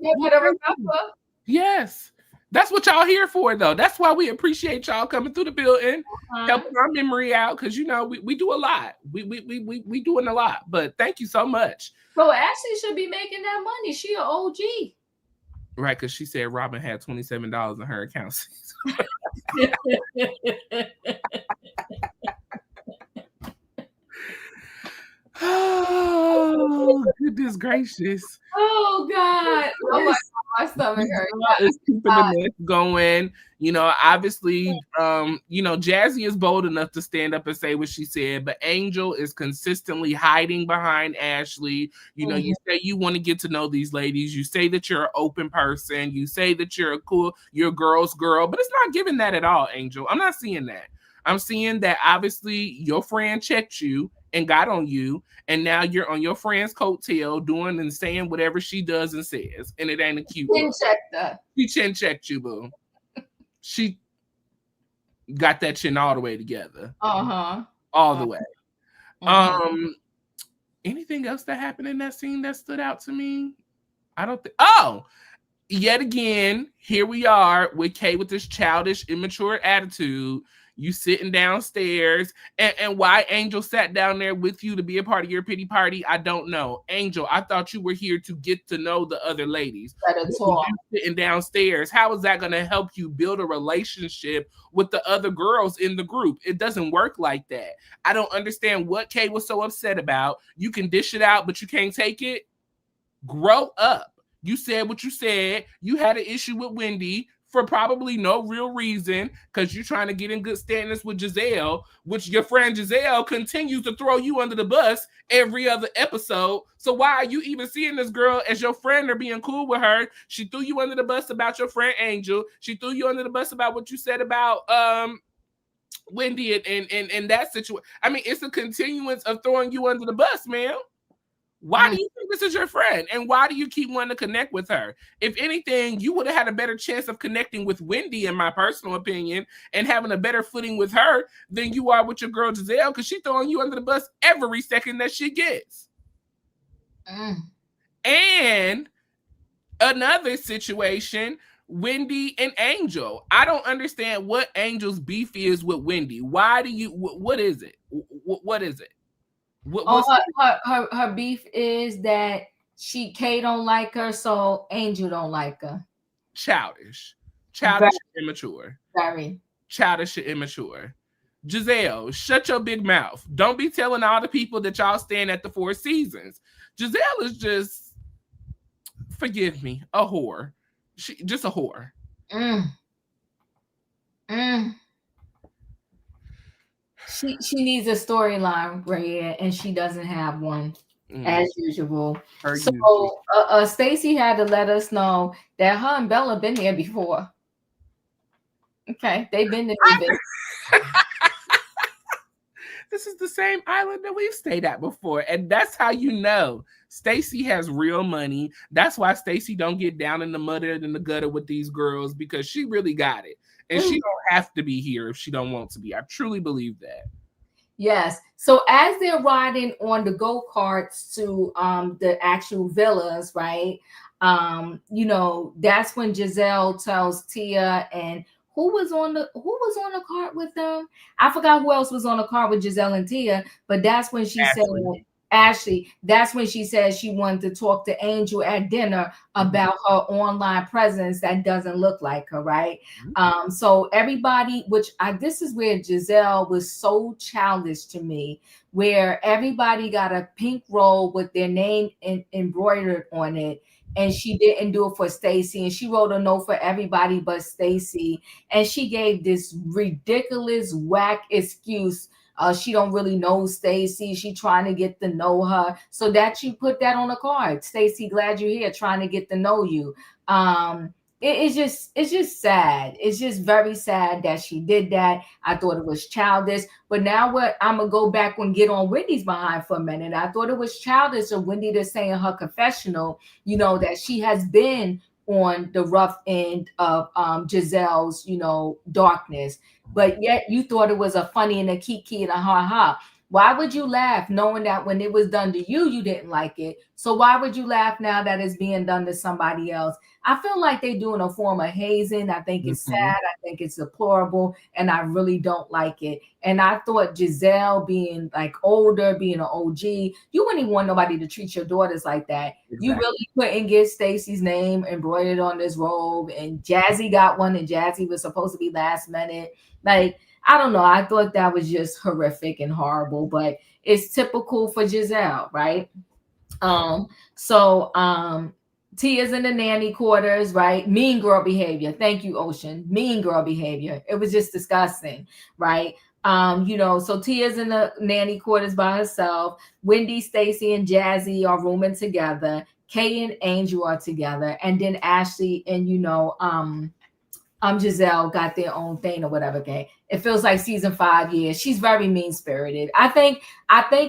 Yes. That's what y'all here for, though. That's why we appreciate y'all coming through the building, helping our memory out, because we do a lot. We doing a lot. But thank you so much. So Ashley should be making that money. She an OG. Right, because she said Robin had $27 in her account. Oh, goodness gracious. Oh, God. Oh, my stomach hurts. It's keeping the mess going. Obviously, Jassi is bold enough to stand up and say what she said, but Angel is consistently hiding behind Ashley. You say you want to get to know these ladies. You say that you're an open person. You say that you're a girl's girl, but it's not giving that at all, Angel. I'm not seeing that. I'm seeing that obviously your friend checked you and got on you, and now you're on your friend's coattail doing and saying whatever she does and says, and it ain't a cute. She chin checked you, boo. She got that chin all the way together. All the way. Anything else that happened in that scene that stood out to me? I don't think. Oh, yet again, here we are with Kay with this childish, immature attitude. You sitting downstairs, and why Angel sat down there with you to be a part of your pity party, I don't know. Angel, I thought you were here to get to know the other ladies. You sitting downstairs, how is that going to help you build a relationship with the other girls in the group? It doesn't work like that. I don't understand what Kay was so upset about. You can dish it out, but you can't take it. Grow up. You said what you said. You had an issue with Wendy for probably no real reason, because you're trying to get in good standings with Gizelle, which your friend Gizelle continues to throw you under the bus every other episode. So why are you even seeing this girl as your friend or being cool with her? She threw you under the bus about your friend Angel. She threw you under the bus about what you said about Wendy and that situation. I mean, it's a continuance of throwing you under the bus, man. Why do you think this is your friend? And why do you keep wanting to connect with her? If anything, you would have had a better chance of connecting with Wendy, in my personal opinion, and having a better footing with her than you are with your girl Gizelle, because she's throwing you under the bus every second that she gets. And another situation, Wendy and Angel. I don't understand what Angel's beef is with Wendy. Why do you, what is it? What is it? Her beef is that Kay don't like her, so Angel don't like her. Childish, immature. Very childish and immature. Gizelle, shut your big mouth. Don't be telling all the people that y'all stand at the Four Seasons. Gizelle is just, forgive me, a whore. She just a whore. She needs a storyline, Royaire, and she doesn't have one, as usual. So Stacey had to let us know that her and Bella been there before. Okay, they've been there. This is the same island that we've stayed at before, and that's how you know Stacey has real money. That's why Stacey don't get down in the mud and in the gutter with these girls, because she really got it. And she don't have to be here if she don't want to be. I truly believe that. Yes. So as they're riding on the go-karts to the actual villas, right? You know, that's when Gizelle tells Tia, and who was on the cart with them? I forgot who else was on the cart with Gizelle and Tia, but that's when she said, Ashley, that's when she said she wanted to talk to Angel at dinner about her online presence that doesn't look like her, right? So everybody, this is where Gizelle was so childish to me, where everybody got a pink roll with their name embroidered on it, and she didn't do it for Stacey, and she wrote a note for everybody but Stacey, and she gave this ridiculous whack excuse. She don't really know Stacey. She trying to get to know her. So that you put that on a card. Stacey, glad you're here, trying to get to know you. It's just sad. It's just very sad that she did that. I thought it was childish. But now I'm gonna go back and get on Wendy's behind for a minute. I thought it was childish of Wendy to say in her confessional, you know, that she has been on the rough end of Gizelle's, you know, darkness. But yet you thought it was a funny and a kiki and a ha-ha. Why would you laugh knowing that when it was done to you, you didn't like it? So why would you laugh now that it's being done to somebody else? I feel like they're doing a form of hazing. I think it's sad. I think it's deplorable. And I really don't like it. And I thought Gizelle being like older, being an OG, you wouldn't even want nobody to treat your daughters like that. Exactly. You really couldn't get Stacey's name embroidered on this robe. And Jassi got one, and Jassi was supposed to be last minute. Like, I don't know. I thought that was just horrific and horrible, but it's typical for Gizelle, right? Tia's in the nanny quarters, right? Mean girl behavior. Thank you, Ocean. Mean girl behavior. It was just disgusting, right? You know, so Tia's in the nanny quarters by herself. Wendy, Stacey, and Jassi are rooming together. Kay and Angel are together. And then Ashley and, you know, Gizelle got their own thing or whatever. Okay, it feels like season 5 years. She's very mean spirited. I think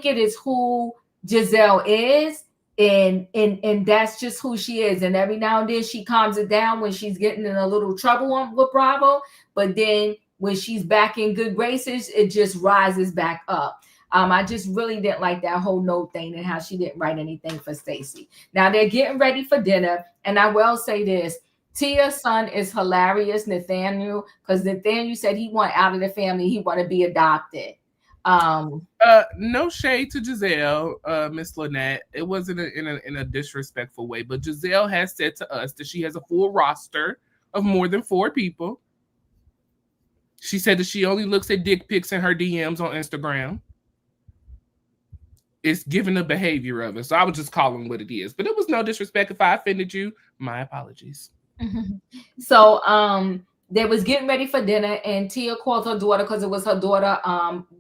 it is who Gizelle is, and that's just who she is. And every now and then she calms it down when she's getting in a little trouble with Bravo, but then when she's back in good graces, it just rises back up. I just really didn't like that whole note thing and how she didn't write anything for Stacey. Now they're getting ready for dinner, and I will say this. Tia's son is hilarious, Nathaniel, because Nathaniel said he want out of the family. He want to be adopted. No shade to Gizelle, Miss Lynette. It wasn't in a disrespectful way, but Gizelle has said to us that she has a full roster of more than 4 people. She said that she only looks at dick pics in her DMs on Instagram. It's given the behavior of it. So I was just calling what it is. But it was no disrespect. If I offended you, my apologies. So they was getting ready for dinner, and Tia called her daughter because it was her daughter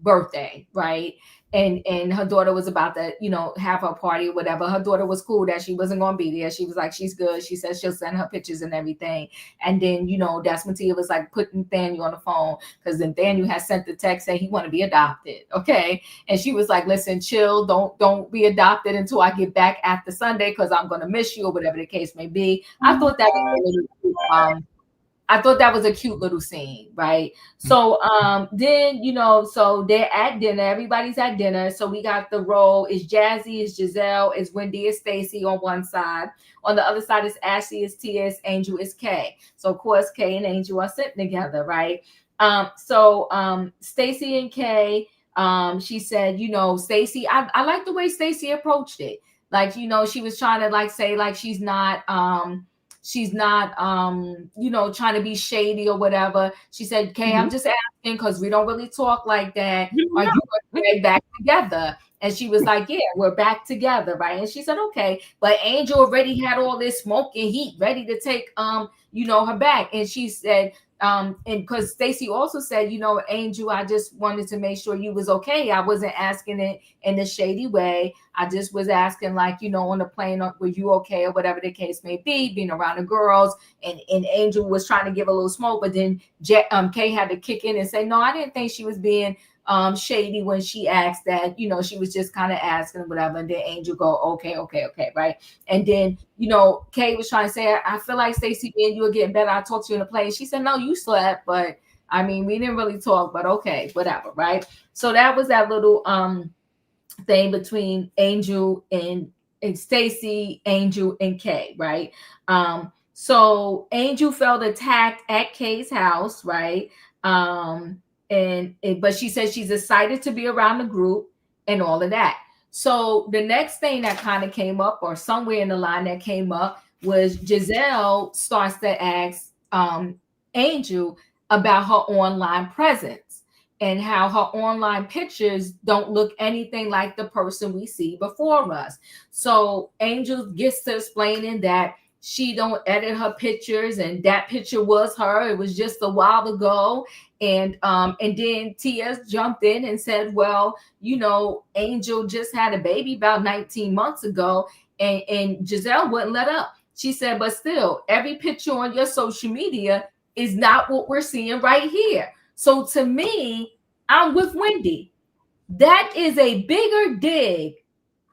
birthday, right? And her daughter was about to, you know, have her party or whatever. Her daughter was cool that she wasn't going to be there. She was like, she's good. She said she'll send her pictures and everything. And then, you know, that's when Tia was like putting Nathaniel on the phone, because then Nathaniel had sent the text saying he want to be adopted. Okay. And she was like, listen, chill. Don't be adopted until I get back after Sunday, because I'm going to miss you, or whatever the case may be. I thought that was a cute little scene, right? So then, you know, so they're at dinner, everybody's at dinner. So we got the role is Jassi, is Gizelle, is Wendy, is Stacey on one side. On the other side is Ashley, is Tia, is Angel, is Kay. So of course Kay and Angel are sitting together, right? Stacey and Kay, she said, you know, Stacey, I like the way Stacey approached it. Like, you know, she was trying to like say like she's not you know, trying to be shady or whatever. She said, Kay, I'm just asking because we don't really talk like that. Are you back together? And she was like, yeah, we're back together, right? And she said, okay. But Angel already had all this smoke and heat ready to take you know, her back. And she said, and because Stacey also said, you know, Angel, I just wanted to make sure you was okay. I wasn't asking it in a shady way. I just was asking, like, you know, on the plane, were you okay, or whatever the case may be, being around the girls. And Angel was trying to give a little smoke, but then Kay had to kick in and say, no, I didn't think she was being shady when she asked that, you know, she was just kind of asking whatever. And then Angel go, okay, right? And then, you know, Kay was trying to say, I feel like Stacey, me and you are getting better. I talked to you in the plane. She said, no, you slept, but I mean, we didn't really talk, but okay, whatever, right? So that was that little thing between Angel and Stacey, Angel and Kay, right? So Angel felt attacked at Kay's house, right? But she said she's excited to be around the group and all of that. So the next thing that kind of came up, or somewhere in the line that came up, was Gizelle starts to ask Angel about her online presence and how her online pictures don't look anything like the person we see before us. So Angel gets to explaining that she don't edit her pictures, and that picture was her. It was just a while ago. And then Tia jumped in and said, well, you know, Angel just had a baby about 19 months ago, and Gizelle wouldn't let up. She said, but still, every picture on your social media is not what we're seeing right here. So to me, I'm with Wendy. That is a bigger dig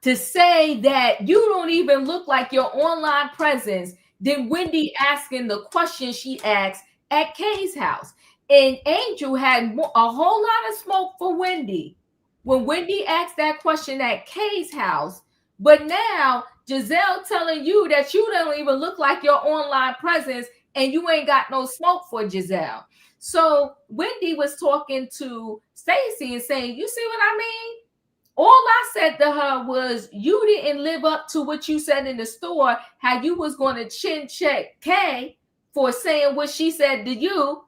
to say that you don't even look like your online presence than Wendy asking the question she asked at Kay's house. And Angel had a whole lot of smoke for Wendy when Wendy asked that question at Kay's house. But now Gizelle telling you that you don't even look like your online presence, and you ain't got no smoke for Gizelle. So Wendy was talking to Stacey and saying, you see what I mean? All I said to her was, you didn't live up to what you said in the store, how you was going to chin check Kay for saying what she said to you.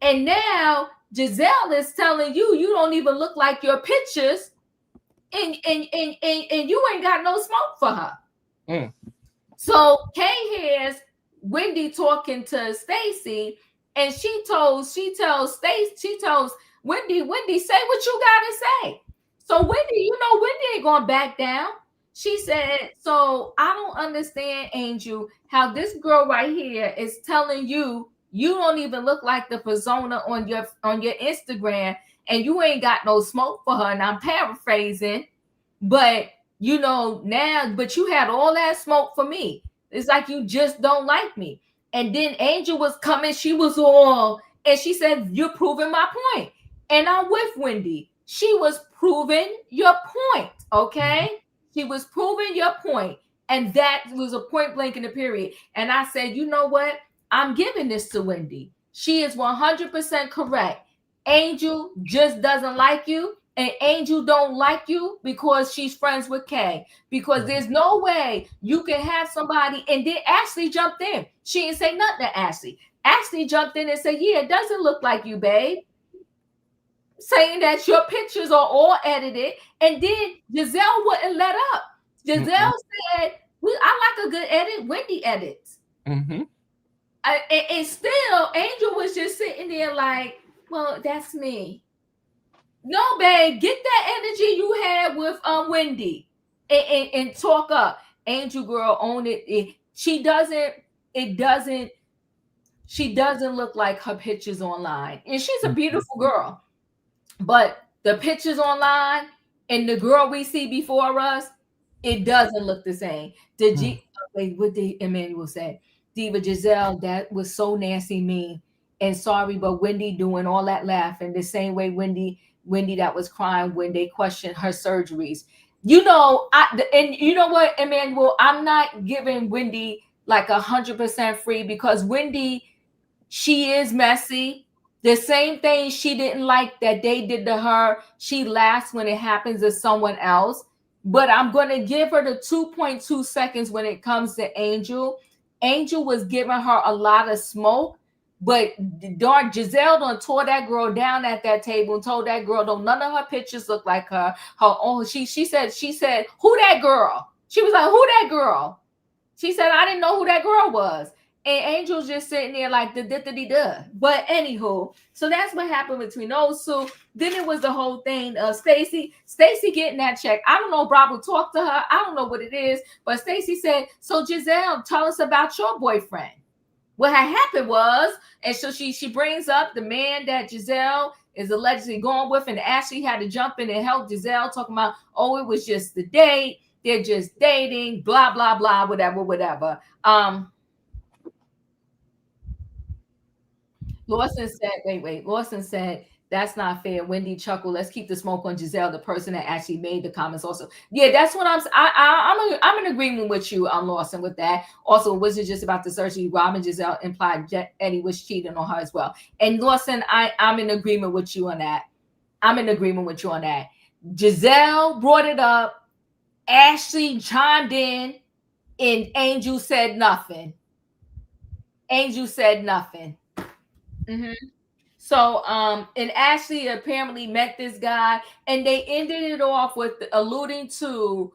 And now Gizelle is telling you, you don't even look like your pictures, and you ain't got no smoke for her. So Kay hears Wendy talking to Stacey, and she tells Wendy, say what you gotta say. So Wendy, you know, Wendy ain't gonna back down. She said, so I don't understand, Angel, how this girl right here is telling you you don't even look like the persona on your Instagram, and you ain't got no smoke for her. And I'm paraphrasing, but you know, now, but you had all that smoke for me. It's like you just don't like me. And then Angel was coming, she was all, and she said, you're proving my point. And I'm with Wendy. She was proving your point, okay? She was proving your point. And that was a point blank in the period. And I said, you know what? I'm giving this to Wendy. She is 100% correct. Angel just doesn't like you, and Angel don't like you because she's friends with Kay. Because there's no way you can have somebody, and then Ashley jumped in. She didn't say nothing to Ashley. Ashley jumped in and said, yeah, it doesn't look like you, babe. Saying that your pictures are all edited. And then Gizelle wouldn't let up. Gizelle said, I like a good edit. Wendy edits. And still, Angel was just sitting there like, well, that's me. No, babe, get that energy you had with Wendy and talk up. Angel girl, own it. She doesn't look like her pictures online. And she's a beautiful girl. But the pictures online and the girl we see before us, it doesn't look the same. Wait, what did Emmanuel say? Diva Gizelle, that was so nasty mean. And sorry, but Wendy doing all that laughing the same way Wendy that was crying when they questioned her surgeries. And you know what, Emmanuel, I'm not giving Wendy like 100% free because Wendy, she is messy. The same thing she didn't like that they did to her, she laughs when it happens to someone else. But I'm going to give her the 2.2 seconds when it comes to Angel. Angel was giving her a lot of smoke, but darn Gizelle done tore that girl down at that table and told that girl, don't none of her pictures look like her. Her own. She said, who that girl? She was like, who that girl? She said, I didn't know who that girl was. And Angel's just sitting there like da. But anywho, so that's what happened between those two. Then it was the whole thing of Stacey getting that check. I don't know if Rob will talk to her. I don't know what it is. But Stacey said, so Gizelle, tell us about your boyfriend. What had happened was, and so she brings up the man that Gizelle is allegedly going with, and Ashley had to jump in and help Gizelle, talking about, oh, it was just the date. They're just dating, blah, blah, blah, whatever. Lawson said, wait. Lawson said, that's not fair. Wendy chuckled. Let's keep the smoke on Gizelle, the person that actually made the comments also. Yeah, that's what I'm in agreement with you, Lawson, with that. Also, was it just about the surgery? Rob and Gizelle implied Eddie was cheating on her as well. And Lawson, I'm in agreement with you on that. Gizelle brought it up. Ashley chimed in, and Angel said nothing. Mm-hmm. So, and Ashley apparently met this guy, and they ended it off with alluding to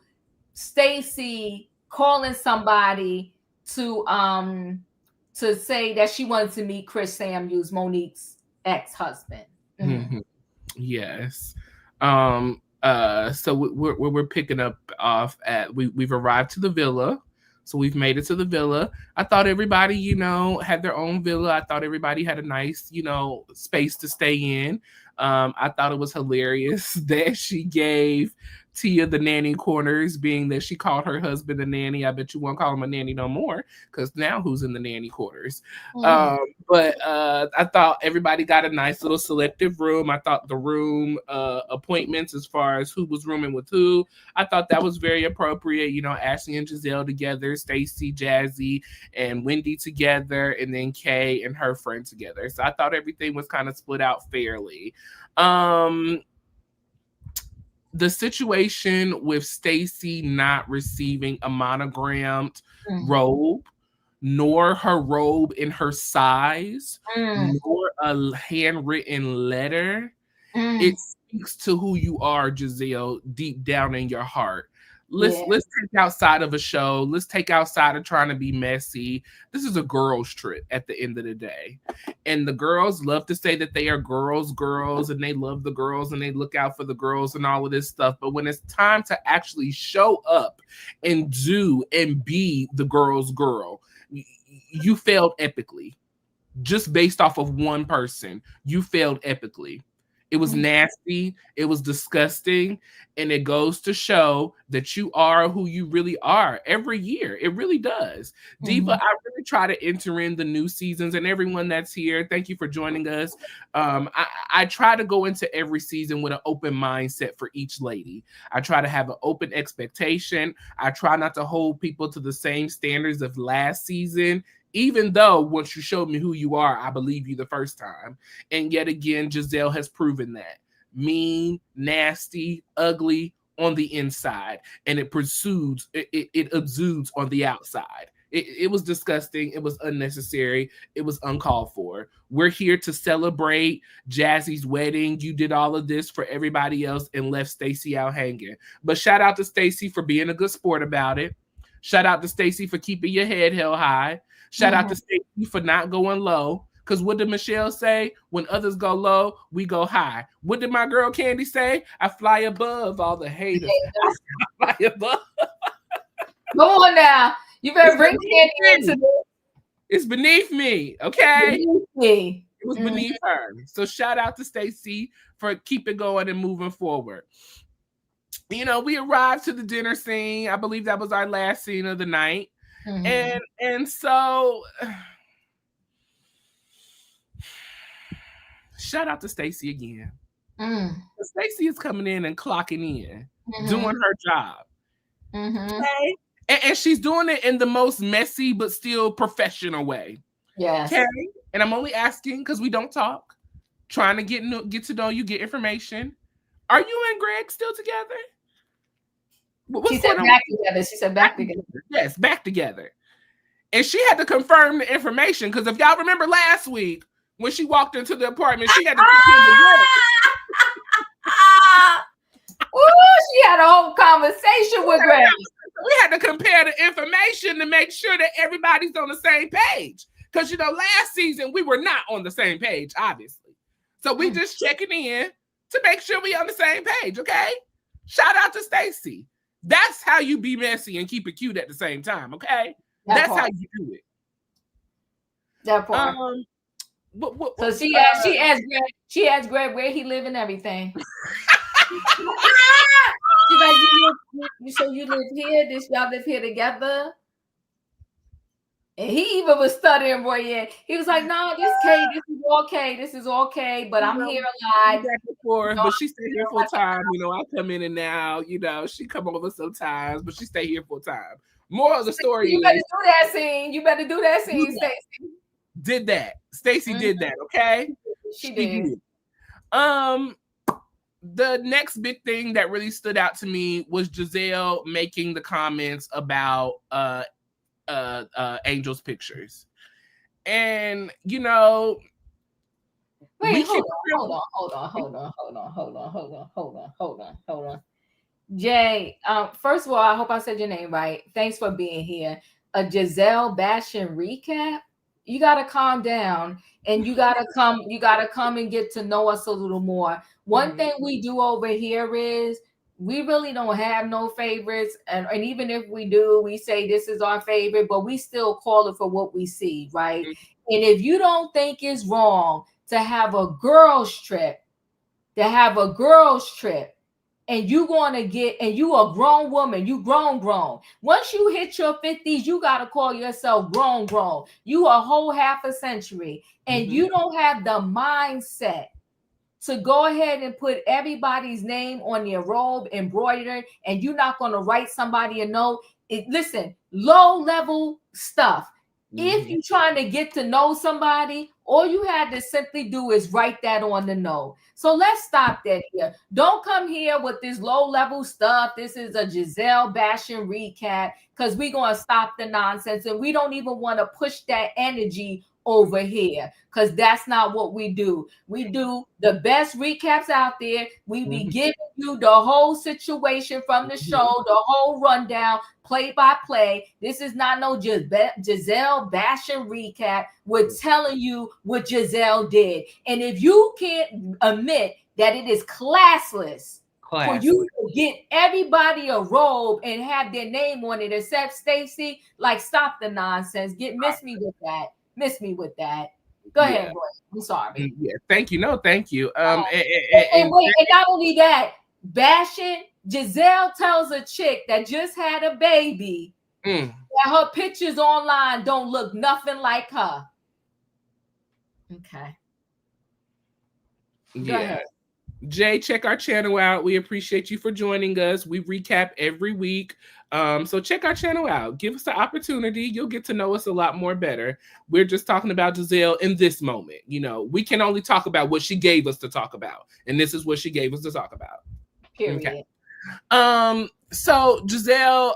Stacey calling somebody to say that she wanted to meet Chris Samuels, Monique's ex-husband. Mm-hmm. Yes. So we're picking up off at we've arrived to the villa. So we've made it to the villa. I thought everybody, had their own villa. I thought everybody had a nice, space to stay in. I thought it was hilarious that she gave Tia the nanny corners, being that she called her husband a nanny. I bet you won't call him a nanny no more, because now who's in the nanny quarters? But I thought everybody got a nice little selective room. I thought the room appointments as far as who was rooming with who, I thought that was very appropriate. Ashley and Gizelle together, Stacey, Jassi, and Wendy together, and then Kay and her friend together. So I thought everything was kind of split out fairly. The situation with Stacey not receiving a monogrammed robe, nor her robe in her size, nor a handwritten letter, it speaks to who you are, Gizelle, deep down in your heart. Let's take outside of a show. Let's take outside of trying to be messy. This is a girls' trip at the end of the day. And the girls love to say that they are girls, and they love the girls, and they look out for the girls and all of this stuff. But when it's time to actually show up and do and be the girl's girl, you failed epically. Just based off of one person, you failed epically. It was nasty. It was disgusting. And it goes to show that you are who you really are every year. It really does. Diva, I really try to enter in the new seasons, and everyone that's here, thank you for joining us. I try to go into every season with an open mindset for each lady. I try to have an open expectation. I try not to hold people to the same standards of last season. Even though once you showed me who you are, I believe you the first time. And yet again, Gizelle has proven that. Mean, nasty, ugly on the inside. And it exudes on the outside. It was disgusting. It was unnecessary. It was uncalled for. We're here to celebrate Jassi's wedding. You did all of this for everybody else and left Stacey out hanging. But shout out to Stacey for being a good sport about it. Shout out to Stacey for keeping your head held high. Shout out to Stacey for not going low. Because what did Michelle say? When others go low, we go high. What did my girl Candy say? I fly above all the haters. I fly above. Come on now. You better bring Candy into this. It's beneath me, okay? Beneath me. It was beneath her. So shout out to Stacey for keeping going and moving forward. You know, we arrived to the dinner scene. I believe that was our last scene of the night. And so shout out to Stacey again. Stacey is coming in and clocking in, doing her job. Okay? And she's doing it in the most messy but still professional way. Yes. Okay? And I'm only asking because we don't talk. Trying to get to know you, get information. Are you and Greg still together? She said back together. She said back together. Yes, back together. And she had to confirm the information because if y'all remember last week when she walked into the apartment, she had to confirm the Greg. She had a whole conversation with Greg. We had to compare the information to make sure that everybody's on the same page. Because, you know, last season, we were not on the same page, obviously. So we just checking in to make sure we on the same page, okay? Shout out to Stacey. That's how you be messy and keep it cute at the same time, okay? That's how you do it. That part. So she asked Greg where he live and everything. She's like, you live here? Y'all live here together? And he even was studying Royaire. He was like, no, this is okay, but I'm here alive. But she stay here full time. You know, I come in and out. You know, she come over sometimes, but she stay here full time. More of the story. You better do that scene. Stacey. Did that. Stacey did that, okay? She did. The next big thing that really stood out to me was Gizelle making the comments about Angel's pictures. And you know, wait, hold on. Jay, first of all, I hope I said your name right. Thanks for being here. A Gizelle bashing recap. You gotta calm down and you gotta come and get to know us a little more. One thing we do over here is we really don't have no favorites, and even if we do, we say this is our favorite, but we still call it for what we see, right? And if you don't think it's wrong to have a girls trip, and you a grown woman, you grown. Once you hit your 50s, you got to call yourself grown. You a whole half a century, and you don't have the mindset to go ahead and put everybody's name on your robe embroidered, and you're not going to write somebody a note. Listen, low level stuff. If you're trying to get to know somebody, all you had to simply do is write that on the note. So let's stop that here. Don't come here with this low level stuff. This is a Gizelle bashing recap because we're going to stop the nonsense, and we don't even want to push that energy over here because that's not what we do. We do the best recaps out there. We be giving you the whole situation from the show, the whole rundown, play by play. This is not no Gizelle bashing recap. We're telling you what Gizelle did. And if you can't admit that it is classless for you to get everybody a robe and have their name on it except Stacey, like, stop the nonsense. Miss me with that. Go ahead, boy. I'm sorry. Yeah, thank you. No, thank you. And not only that, bashing. Gizelle tells a chick that just had a baby that her pictures online don't look nothing like her. Okay. Go ahead. Jay, check our channel out. We appreciate you for joining us. We recap every week. So check our channel out. Give us the opportunity. You'll get to know us a lot more better. We're just talking about Gizelle in this moment. You know, we can only talk about what she gave us to talk about. And this is what she gave us to talk about. Period. Okay. So Gizelle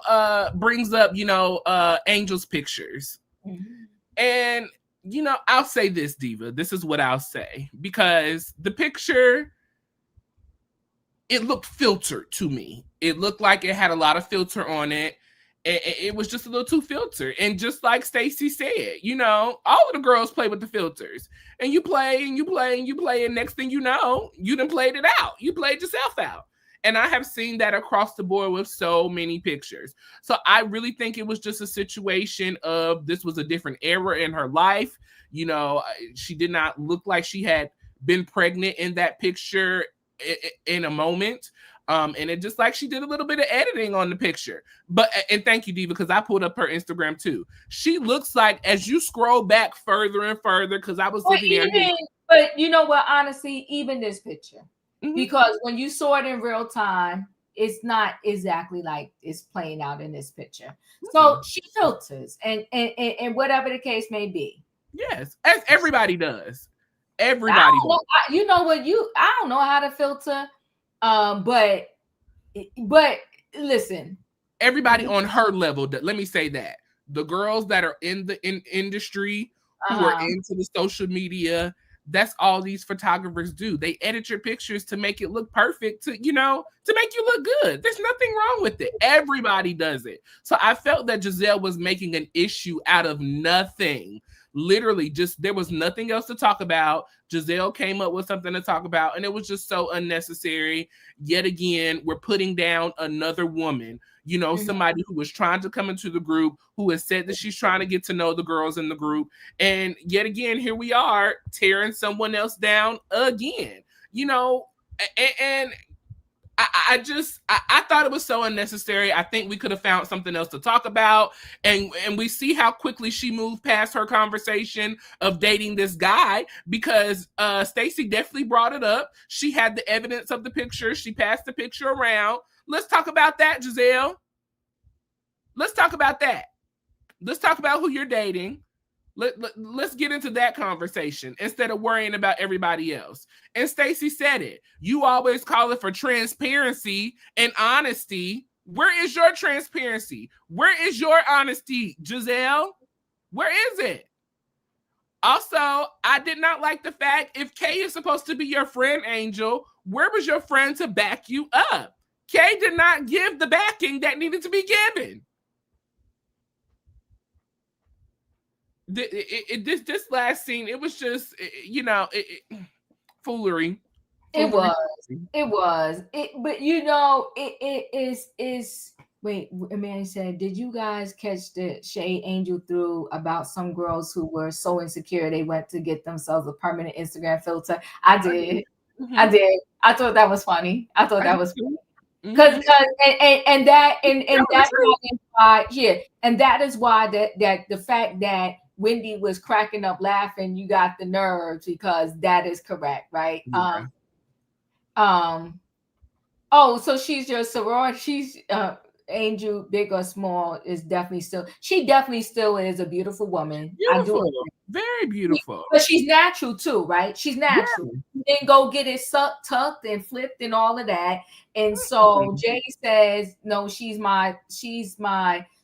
brings up, you know, Angel's pictures. And, you know, I'll say this, Diva. This is what I'll say. Because the picture, it looked filtered to me. It looked like it had a lot of filter on it. it was just a little too filtered. And just like Stacey said, you know, all of the girls play with the filters. And you play and you play and you play, and next thing you know, you done played it out. You played yourself out. And I have seen that across the board with so many pictures. So I really think it was just a situation of this was a different era in her life. You know, she did not look like she had been pregnant in that picture in a moment. And it just like she did a little bit of editing on the picture. And thank you, Diva, because I pulled up her Instagram too. She looks like, as you scroll back further and further, because I was looking at her. But you know what, honestly, even this picture, because when you saw it in real time, it's not exactly like it's playing out in this picture. So she filters and whatever the case may be. Yes, as everybody does. Everybody does. You know what, I don't know how to filter. But listen, everybody on her level, let me say that the girls that are in the industry who are into the social media, that's all these photographers do. They edit your pictures to make it look perfect, to make you look good. There's nothing wrong with it. Everybody does it. So I felt that Gizelle was making an issue out of nothing. Literally, just there was nothing else to talk about. Gizelle came up with something to talk about, and it was just so unnecessary. Yet again, we're putting down another woman, you know, somebody who was trying to come into the group, who has said that she's trying to get to know the girls in the group. And yet again, here we are tearing someone else down again, you know, and I thought it was so unnecessary. I think we could have found something else to talk about. And we see how quickly she moved past her conversation of dating this guy, because Stacey definitely brought it up. She had the evidence of the picture. She passed the picture around. Let's talk about that, Gizelle. Let's talk about that. Let's talk about who you're dating. Let's get into that conversation instead of worrying about everybody else. And Stacey said it. You always call it for transparency and honesty. Where is your transparency? Where is your honesty, Gizelle? Where is it? Also, I did not like the fact, if Kay is supposed to be your friend, Angel, where was your friend to back you up? Kay did not give the backing that needed to be given. This last scene, it was just, you know, foolery. It was. But you know, it is. Wait, Amanda said, did you guys catch the shade Angel threw about some girls who were so insecure they went to get themselves a permanent Instagram filter? I did. I did. I thought that was funny. Because and that is why that the fact that Wendy was cracking up laughing, you got the nerves, because that is correct, right? Yeah. So she's your sorority. She's Angel, big or small, is definitely still is a beautiful woman. Beautiful. Very beautiful. But she's natural too, right? She's natural. Yeah. Then go get it tucked and flipped and all of that. And so Jay says, no, she's my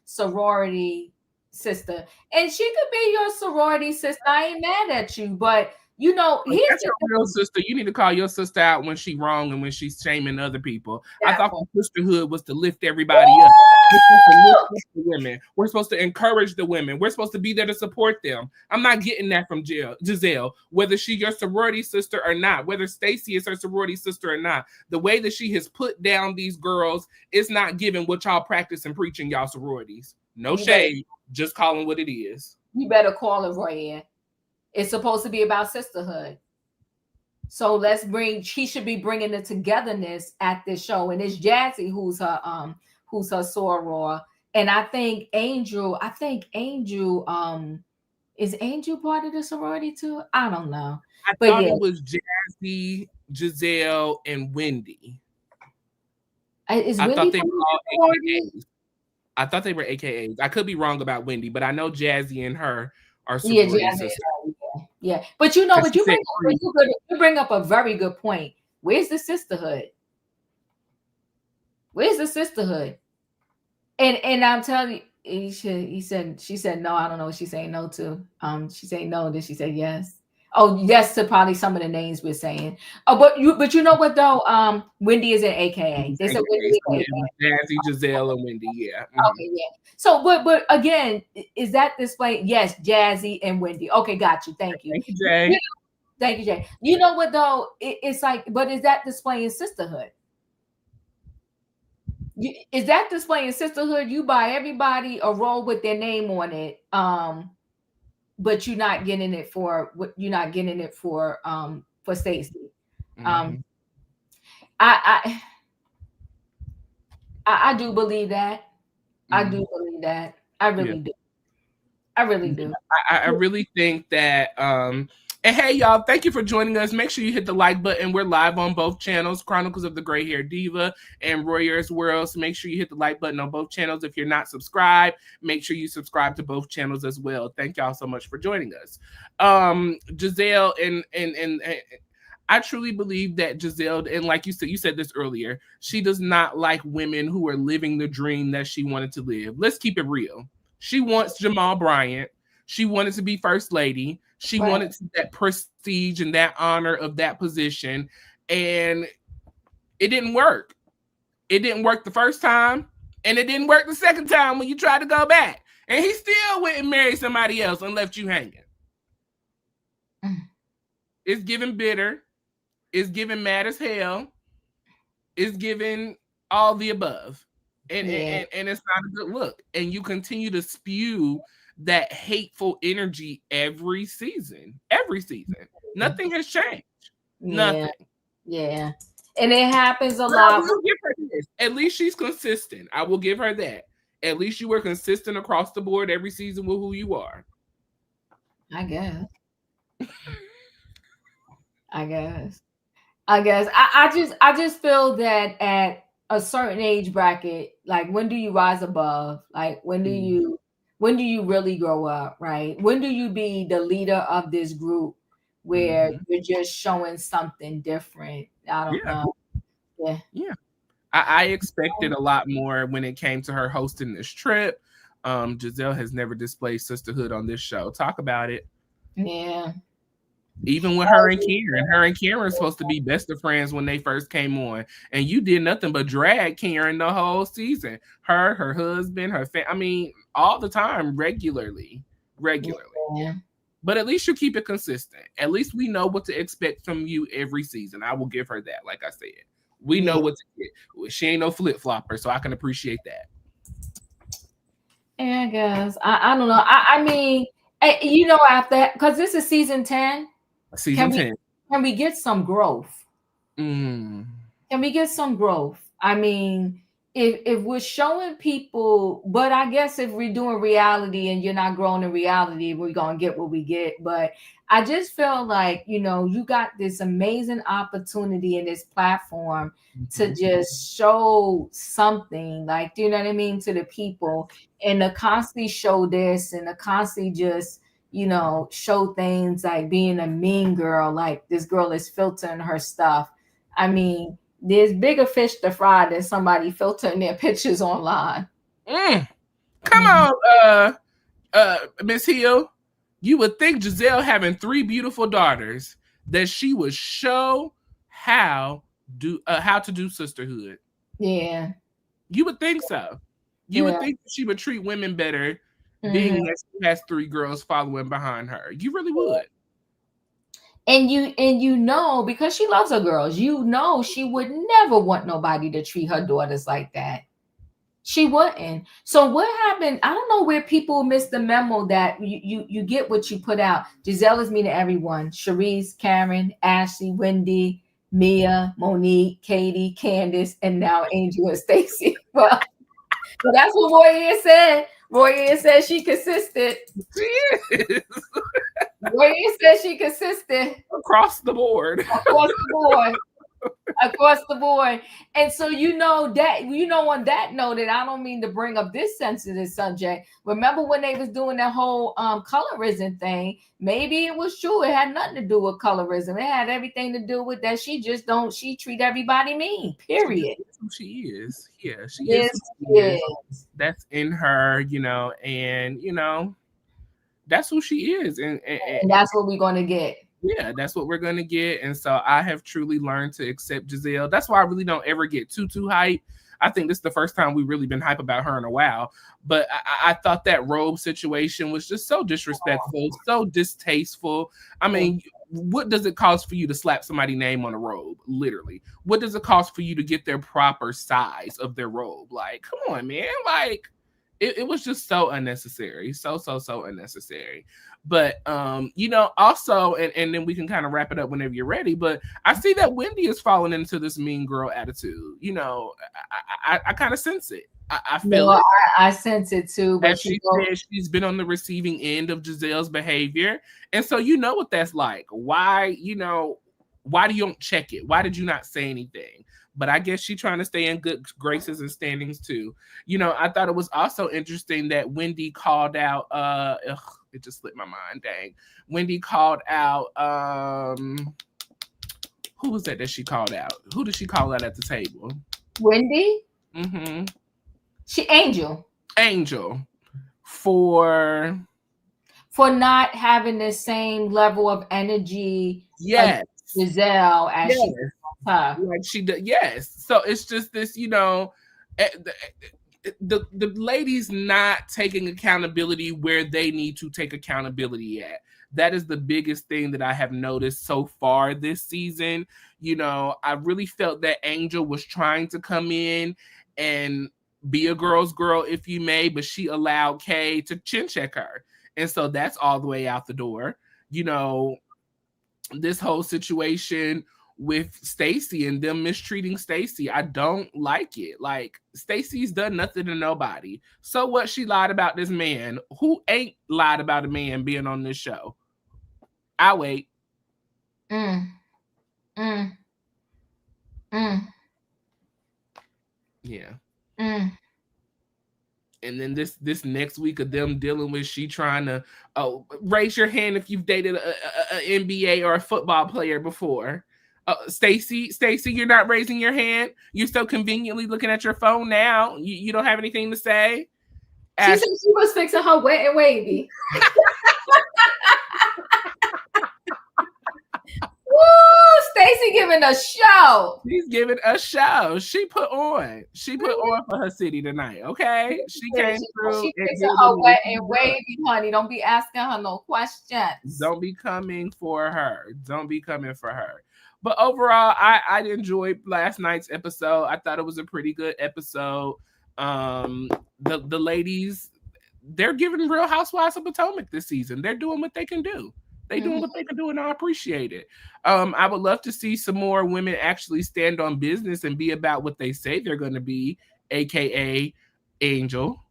sorority sister, and she could be your sorority sister. I ain't mad at you, but you know, that's your real sister. You need to call your sister out when she's wrong and when she's shaming other people. I thought the sisterhood was to lift everybody up. We're supposed to lift the women. We're supposed to encourage the women. We're supposed to be there to support them. I'm not getting that from Gizelle, whether she's your sorority sister or not, whether Stacey is her sorority sister or not. The way that she has put down these girls is not giving what y'all practice and preach in y'all sororities. No shade, just calling what it is. You better call it, Royaire. It's supposed to be about sisterhood. So she should be bringing the togetherness at this show. And it's Jassi who's her soror. And I think Angel, is Angel part of the sorority too? I don't know. I thought it was Jassi, Gizelle, and Wendy. I thought they were all AKAs. I thought they were AKAs. I could be wrong about Wendy, but I know Jassi and her are sorority sisters. Yeah. But you know, you bring up a very good point. Where's the sisterhood? Where's the sisterhood? And I'm telling you, she said no. I don't know what she's saying no to. She said no, then she said yes. Oh, yes, to probably some of the names we're saying. Oh, but you know what though? Wendy is an AKA. They said Wendy is Yeah, AKA. Jassi, Gizelle, and Wendy. Yeah. Okay, yeah. So, but again, is that display? Yes, Jassi and Wendy. Okay, got you. Thank you. Thank you, Jay. Thank you, Jay. You know what though? It's like, but is that displaying sisterhood? Is that displaying sisterhood? You buy everybody a roll with their name on it, but you're not getting it for Stacey. I do believe that. I do believe that. I really do. I really do. I really think that and hey y'all, thank you for joining us. Make sure you hit the like button. We're live on both channels, Chronicles of the Gray Hair Diva and Royaire's World. So make sure you hit the like button on both channels. If you're not subscribed, make sure you subscribe to both channels as well. Thank y'all so much for joining us. Gizelle and I truly believe that Gizelle, and like you said this earlier, she does not like women who are living the dream that she wanted to live. Let's keep it real. She wants Jamal Bryant. She wanted to be first lady. She wanted that prestige and that honor of that position. And it didn't work. It didn't work the first time. And it didn't work the second time when you tried to go back. And he still went and married somebody else and left you hanging. It's giving bitter. It's giving mad as hell. It's giving all the above. And it's not a good look. And you continue to spew that hateful energy every season. Every season. Nothing has changed. Nothing. Yeah. And it happens a lot. I will give her this. At least she's consistent. I will give her that. At least you were consistent across the board every season with who you are. I guess. I just feel that at a certain age bracket, like when do you rise above? Like when do you really grow up, right? When do you be the leader of this group where you're just showing something different? I don't know. Yeah. I expected a lot more when it came to her hosting this trip. Gizelle has never displayed sisterhood on this show. Talk about it. Yeah. Even with her and Keiarna. Her and Keiarna are supposed to be best of friends when they first came on. And you did nothing but drag Keiarna the whole season. her husband, her family. I mean, all the time, regularly. Yeah. But at least you keep it consistent. At least we know what to expect from you every season. I will give her that, like I said. We know what to get. She ain't no flip-flopper, so I can appreciate that. Yeah, I guess. I don't know. I mean, you know, after, because this is season 10. Season 10. Can we get some growth? Can we get some growth? I mean, if we're showing people, but I guess if we're doing reality and you're not growing in reality, we're gonna get what we get. But I just feel like, you know, you got this amazing opportunity in this platform to just show something, like, do you know what I mean, to the people, and to constantly show this and to constantly just, you know, show things like being a mean girl, like this girl is filtering her stuff. I mean, there's bigger fish to fry than somebody filtering their pictures online. Come on, Miss Hill. You would think Gizelle having 3 beautiful daughters that she would show how to do sisterhood. Yeah. You would think so. You would think she would treat women better, being that she has 3 girls following behind her. You really would. And you know, because she loves her girls, you know, she would never want nobody to treat her daughters like that. She wouldn't. So what happened? I don't know where people missed the memo that you get what you put out. Gizelle is meeting everyone. Sharice, Karen, Ashley, Wendy, Mia, Monique, Katie, Candace, and now Angel and Stacey. Well, that's what Royaire said. Royaire said she consistent. She is. Royaire said she consistent. Across the board. Across the board. And so, you know, that, you know, on that note, and I don't mean to bring up this sensitive subject. Remember when they was doing that whole colorism thing? Maybe it was true. It had nothing to do with colorism. It had everything to do with that she treat everybody mean, period. That's who she is. Yeah, she is. That's in her, you know, and, you know, that's who she is. And that's what we're going to get. Yeah, that's what we're gonna get. And so I have truly learned to accept Gizelle. That's why I really don't ever get too hype. I think this is the first time we've really been hype about her in a while. But I thought that robe situation was just so disrespectful, so distasteful. I mean, what does it cost for you to slap somebody's name on a robe? Literally. What does it cost for you to get their proper size of their robe? Like, come on, man. Like, it was just so unnecessary. So unnecessary. But also, and then we can kind of wrap it up whenever you're ready. But I see that Wendy is falling into this mean girl attitude. I kind of sense it. I feel it. I sense it too. But she said she's been on the receiving end of Gizelle's behavior, and so you know what that's like. Why do you don't check it? Why did you not say anything? But I guess she's trying to stay in good graces and standings too. I thought it was also interesting that Wendy called out. It just slipped my mind. Dang, Wendy called out. Who was that she called out? Who did she call out at the table? Wendy. Mm-hmm. Angel. For not having the same level of energy. Yes. Gizelle as she her. Like she does. Yes. So it's just this, the ladies not taking accountability where they need to take accountability at. That is the biggest thing that I have noticed so far this season. I really felt that Angel was trying to come in and be a girl's girl, if you may, but she allowed Kay to chin check her. And so that's all the way out the door. This whole situation with Stacey and them mistreating Stacey, I don't like it. Like, Stacey's done nothing to nobody. So what? She lied about this man. Who ain't lied about a man being on this show? I wait. Yeah. And then this next week of them dealing with she trying to raise your hand if you've dated a NBA or a football player before. Stacey, you're not raising your hand. You're so conveniently looking at your phone now. You don't have anything to say. She said she was fixing her wet and wavy. Woo! Stacey giving a show. She's giving a show. She put on for her city tonight. Okay, she came through. She fixing her wet and wavy, honey. Don't be asking her no questions. Don't be coming for her. But overall, I enjoyed last night's episode. I thought it was a pretty good episode. The ladies, they're giving Real Housewives of Potomac this season. They're doing what they can do. They're doing what they can do, and I appreciate it. I would love to see some more women actually stand on business and be about what they say they're going to be, aka Angel.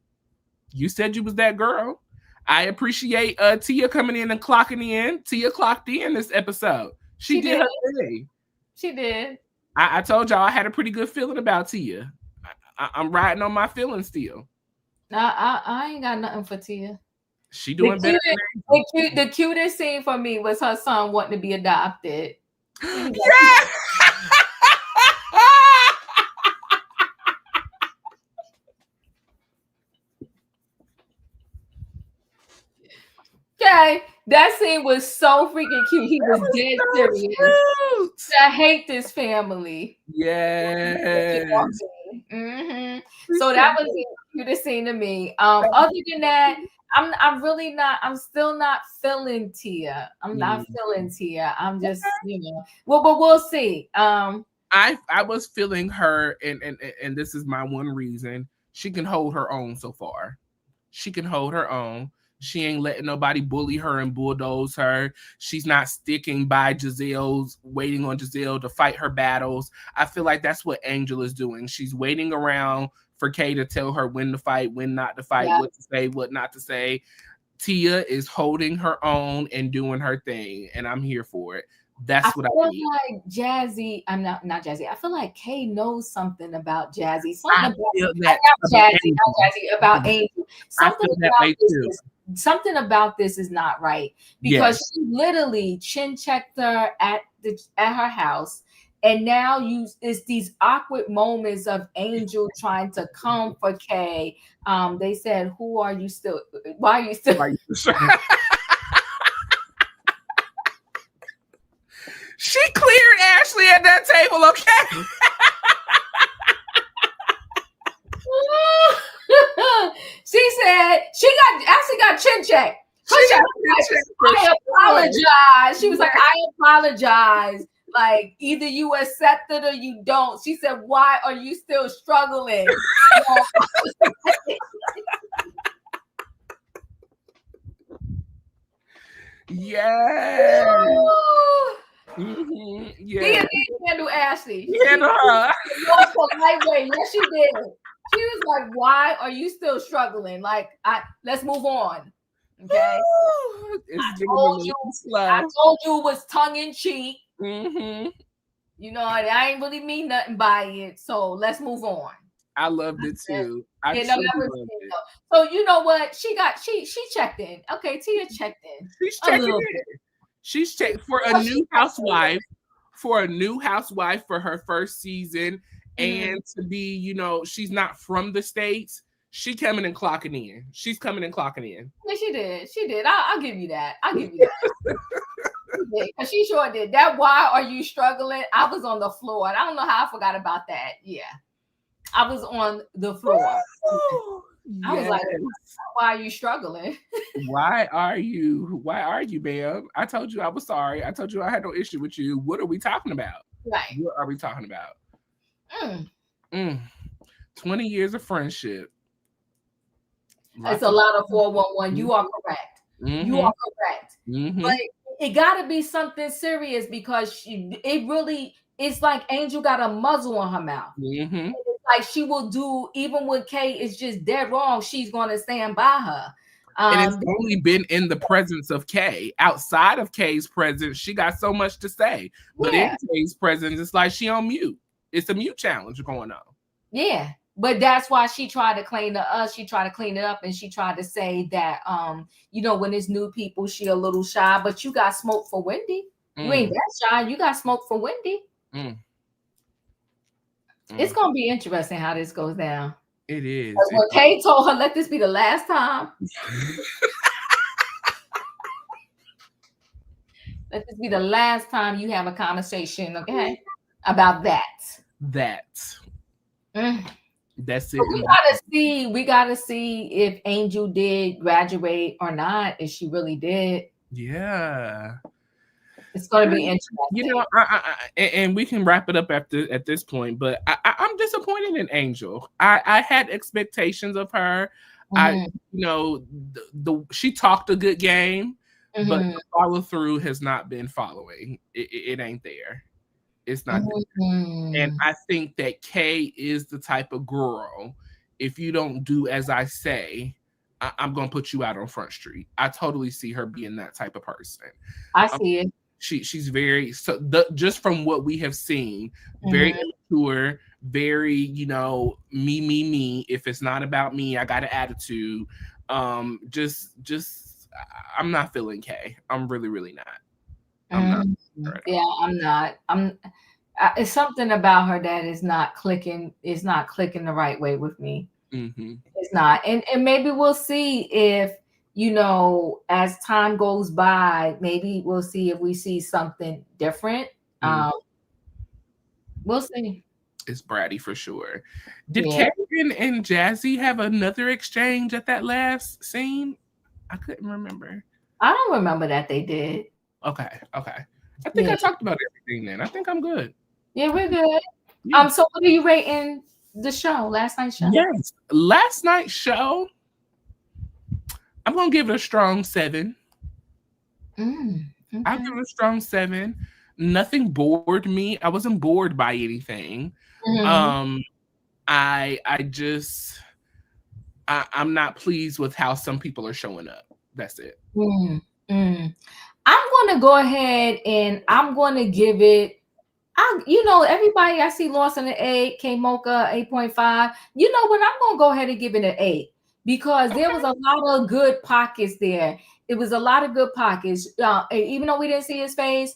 You said you was that girl. I appreciate Tia coming in and clocking in. Tia clocked in this episode. She did her thing. She did. I told y'all I had a pretty good feeling about Tia. I'm riding on my feelings still. I ain't got nothing for Tia. She doing better. The cutest scene for me was her son wanting to be adopted. Yeah. Okay, that scene was so freaking cute. He was dead serious. I hate this family. Yes. So that was the cutest scene to me. Other than that, I'm still not feeling Tia. I'm not feeling Tia. I'm just, but we'll see. I was feeling her, and this is my one reason. She can hold her own so far. She can hold her own. She ain't letting nobody bully her and bulldoze her. She's not sticking by Gizelle's, waiting on Gizelle to fight her battles. I feel like that's what Angel is doing. She's waiting around for Kay to tell her when to fight, when not to fight, what to say, what not to say. Tia is holding her own and doing her thing, and I'm here for it. That's what I need. Like Jassi, I'm not Jassi. I feel like Kay knows something about Jassi. About Angel. Something about this is not right, because she literally chin checked her at her house, and now it's these awkward moments of Angel trying to come for Kay. They said, "Why are you still?" She cleared Ashley at that table, okay? She said Ashley got chin check. I apologize. She was like, I apologize. Like, either you accept it or you don't. She said, why are you still struggling? Yeah. Mm-hmm. Yeah. Tia did handle Ashley. Handle her. Lightweight. Yes, she did. She was like, why are you still struggling? Like, let's move on. Okay. I told you it was tongue in cheek. Mm-hmm. You know, I ain't really mean nothing by it. So let's move on. I loved it too. So you know what? She checked in. Okay, Tia checked in. She's checking in. She's checked for a new housewife. For a new housewife for her first season, and to be, you know, she's not from the States. She coming and clocking in. She's coming and clocking in. Yeah, she did. She did. I'll give you that. I'll give you that. She sure did. That why are you struggling? I was on the floor. And I don't know how I forgot about that. Yeah. I was on the floor. I was like, why are you struggling? Why are you, ma'am? I told you I was sorry. I told you I had no issue with you. What are we talking about? Right. What are we talking about? 20 years of friendship. It's a lot of 411. You are correct. You are correct. But it got to be something serious because it's like Angel got a muzzle on her mouth. It's like she will do, even when Kay is just dead wrong, she's going to stand by her. And it's only been in the presence of Kay. Outside of Kay's presence, she got so much to say. But in Kay's presence, it's like she on mute. It's a mute challenge going on. Yeah. But that's why she tried to clean it up, and she tried to say that, you know, when it's new people, she a little shy, but you got smoke for Wendy. You ain't that shy. You got smoke for Wendy. It's going to be interesting how this goes down. It is. When Kay told her, let this be the last time. Let this be the last time you have a conversation, okay, about that. That's it. We gotta see if Angel did graduate or not, if she really did. Yeah. It's gonna be interesting. You know, and we can wrap it up at this point, but I'm disappointed in Angel. I had expectations of her. She talked a good game, but the follow through has not been following. It ain't there. It's not there. And I think that Kay is the type of girl, if you don't do as I say, I'm going to put you out on Front Street. I totally see her being that type of person. I see it. She's very, just from what we have seen, very immature, very, you know, me. If it's not about me, I got an attitude. Just I'm not feeling Kay. I'm really not. I'm not. It's something about her that is not clicking. It's not clicking the right way with me. It's not, and maybe we'll see if, you know, as time goes by, maybe we'll see if we see something different. We'll see. It's bratty for sure. Did Kevin and Jassi have another exchange at that last scene? I couldn't remember. I don't remember that they did. Okay. I think I talked about everything then. I think I'm good. Yeah, we're good. Yeah. So what are you rating the show, last night's show? Yes, last night's show, I'm gonna give it a strong 7. Okay. I'll give it a strong 7. Nothing bored me. I wasn't bored by anything. I'm not pleased with how some people are showing up. That's it. I'm going to go ahead and I'm going to give it, everybody I see lost in an 8, K Mocha 8.5. You know what? I'm going to go ahead and give it an 8 because there was a lot of good pockets there. It was a lot of good pockets. Even though we didn't see his face,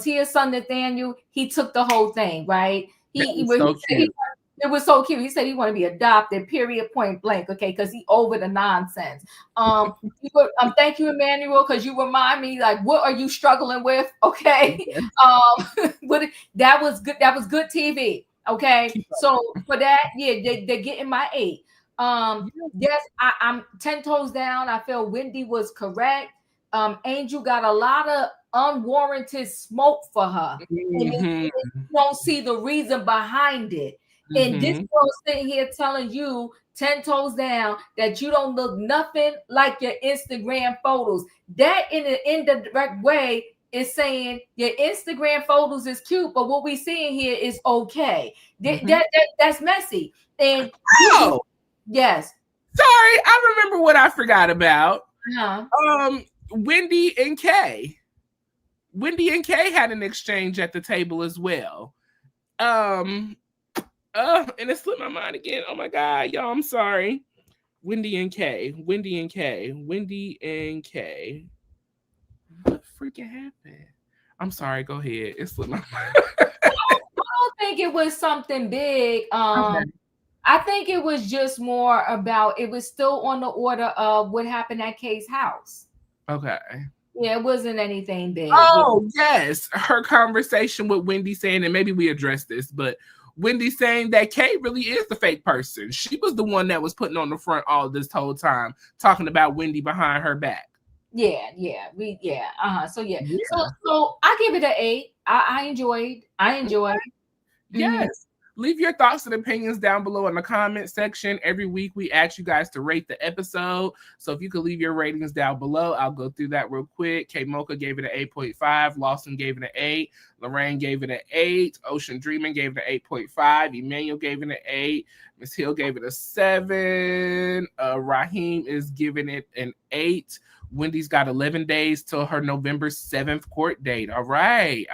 Tia's son Nathaniel, he took the whole thing, right? It It was so cute. He said he want to be adopted, period, point blank. Okay, because he over the nonsense. Thank you, Emmanuel, because you remind me, like, what are you struggling with? Okay. But that was good. That was good TV. Okay. So for that, yeah, they're getting my 8. Yes, I'm 10 toes down. I feel Wendy was correct. Angel got a lot of unwarranted smoke for her. And you don't see the reason behind it. And this girl sitting here telling you 10 toes down that you don't look nothing like your Instagram photos. That in an indirect way is saying your Instagram photos is cute, but what we seeing here is okay. That's messy. And yes. Sorry, I remember what I forgot about. Wendy and Kay. Wendy and Kay had an exchange at the table as well. And it slipped my mind again. Oh my God, y'all, I'm sorry. Wendy and Kay. What freaking happened? I'm sorry, go ahead. It slipped my mind. I don't think it was something big. I think it was just more about, it was still on the order of what happened at Kay's house. Okay. Yeah, it wasn't anything big. Oh, yes. Her conversation with Wendy saying, and maybe we addressed this, but Wendy saying that Kay really is the fake person. She was the one that was putting on the front all this whole time, talking about Wendy behind her back. So I give it an 8. I enjoyed. Yes. Leave your thoughts and opinions down below in the comment section. Every week we ask you guys to rate the episode. So if you could leave your ratings down below, I'll go through that real quick. K Mocha gave it an 8.5. Lawson gave it an 8. Lorraine gave it an 8. Ocean Dreaming gave it an 8.5. Emmanuel gave it an 8. Miss Hill gave it a 7. Raheem is giving it an 8. Wendy's got 11 days till her November 7th court date. All right.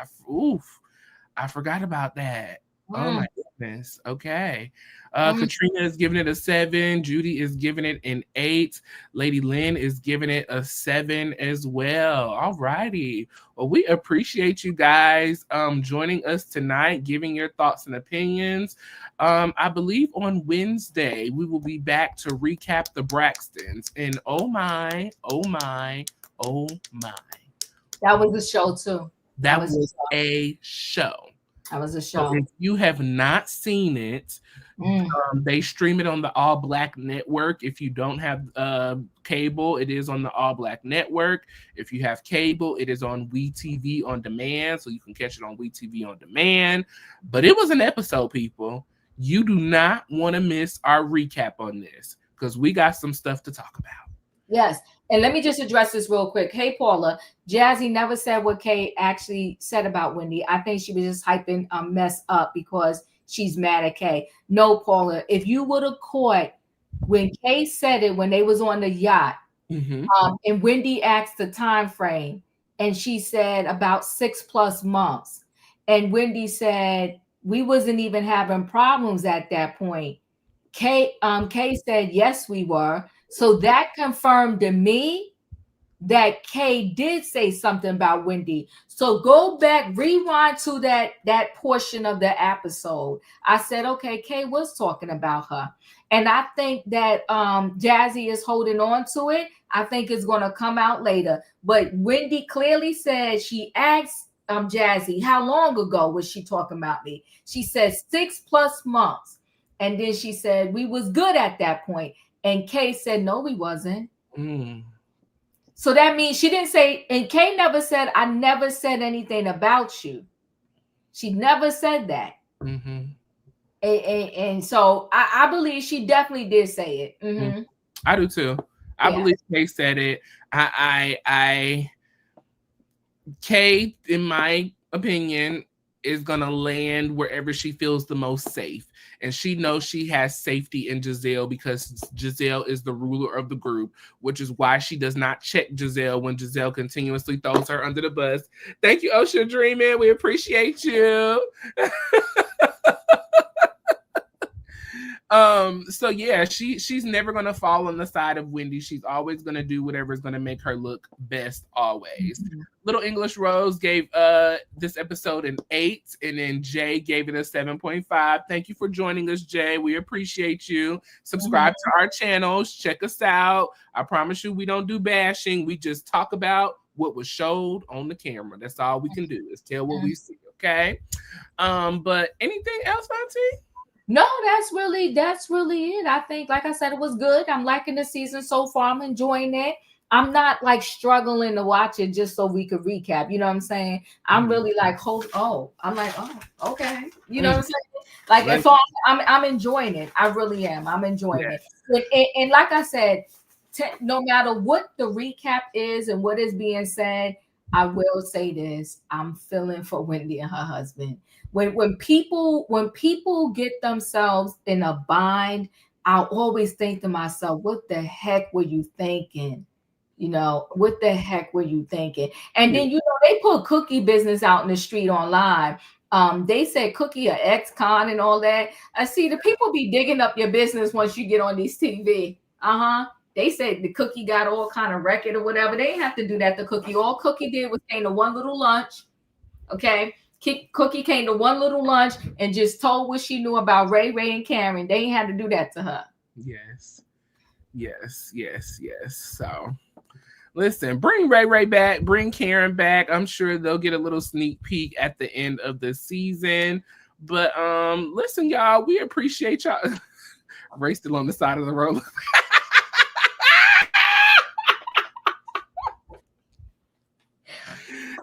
I forgot about that. Oh my goodness. Okay. Katrina is giving it a 7. Judy is giving it an 8. Lady Lynn is giving it a 7 as well. All righty. Well, we appreciate you guys joining us tonight, giving your thoughts and opinions. I believe on Wednesday we will be back to recap the Braxtons. And oh my. That was a show too. That was a show. That was a show. So if you have not seen it, they stream it on the All Black Network. If you don't have cable, it is on the All Black Network. If you have cable, it is on WeTV On Demand, so you can catch it on WeTV On Demand. But it was an episode, people. You do not want to miss our recap on this because we got some stuff to talk about. Yes. And let me just address this real quick. Hey, Paula, Jassi never said what Kay actually said about Wendy. I think she was just hyping mess up because she's mad at Kay. No, Paula, if you would have caught when Kay said it when they was on the yacht, and Wendy asked the time frame, and she said about 6+ months. And Wendy said, we wasn't even having problems at that point. Kay said, yes, we were. So that confirmed to me that Kay did say something about Wendy. So go back, rewind to that portion of the episode. I said, okay, Kay was talking about her. And I think that Jassi is holding on to it. I think it's going to come out later. But Wendy clearly said, she asked Jassi, how long ago was she talking about me? She said 6+ months. And then she said, we was good at that point. And Kay said, no, we wasn't. So that means she didn't say, and Kay never said, I never said anything about you. She never said that. And so I believe she definitely did say it. I do too. I believe Kay said it. Kay, in my opinion, is going to land wherever she feels the most safe. And she knows she has safety in Gizelle because Gizelle is the ruler of the group, which is why she does not check Gizelle when Gizelle continuously throws her under the bus. Thank you, Ocean Dreaming. We appreciate you. So yeah, she's never going to fall on the side of Wendy. She's always going to do whatever is going to make her look best always. Little English Rose gave this episode an 8, and then Jay gave it a 7.5. Thank you for joining us, Jay. We appreciate you. Subscribe to our channels. Check us out. I promise you, we don't do bashing. We just talk about what was showed on the camera. That's all we can do is tell what we see. Okay. But anything else, Auntie? No, that's really it. I think, like I said, it was good. I'm liking the season so far. I'm enjoying it. I'm not like struggling to watch it just so we could recap. You know what I'm saying? I'm really like, I'm like, okay. You know what I'm saying? Like, and so I'm enjoying it. I really am. I'm enjoying it. And like I said, no matter what the recap is and what is being said, I will say this: I'm feeling for Wendy and her husband. When people get themselves in a bind, I always think to myself, what the heck were you thinking? You know, what the heck were you thinking? And then, you know, they put Cookie business out in the street online. They said Cookie a ex-con and all that. I see the people be digging up your business once you get on these TV. They said the Cookie got all kind of record or whatever. They didn't have to do that to Cookie. All Cookie did was came to one little lunch. Okay. Cookie came to one little lunch and just told what she knew about Ray and Karen. They ain't had to do that to her. Yes. So listen, bring Ray back, bring Karen back. I'm sure they'll get a little sneak peek at the end of the season. But listen, y'all, we appreciate y'all. Ray still on the side of the road.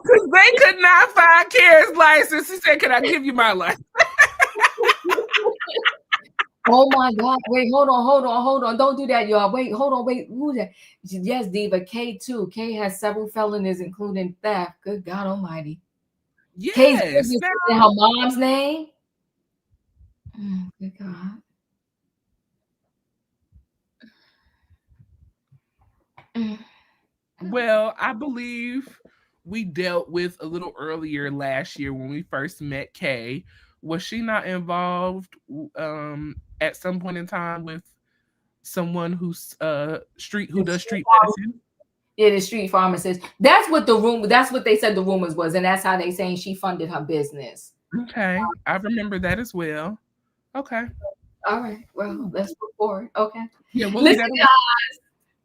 Because they could not find Karen's license. He said, "Can I give you my license?" Oh my God. Wait, hold on. Don't do that, y'all. Wait, hold on. Wait, who's that? Yes, Diva. K2. K has several felonies, including theft. Good God Almighty. Yes. K's in her mom's name. Oh, good God. Well, I believe we dealt with a little earlier last year when we first met Kay. Was she not involved at some point in time with someone who's does street medicine? Yeah, the street pharmacist. That's what they said the rumors was, and that's how they saying she funded her business. Okay. I remember that as well. Okay. All right. Well, let's move forward. Okay. Yeah, listen, guys.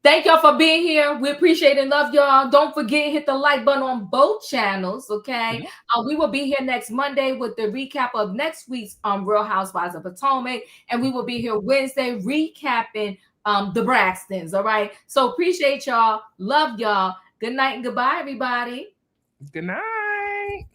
Thank y'all for being here. We appreciate and love y'all. Don't forget, hit the like button on both channels, okay? We will be here next Monday with the recap of next week's Real Housewives of Potomac, and we will be here Wednesday recapping the Braxtons, all right? So appreciate y'all. Love y'all. Good night and goodbye, everybody. Good night.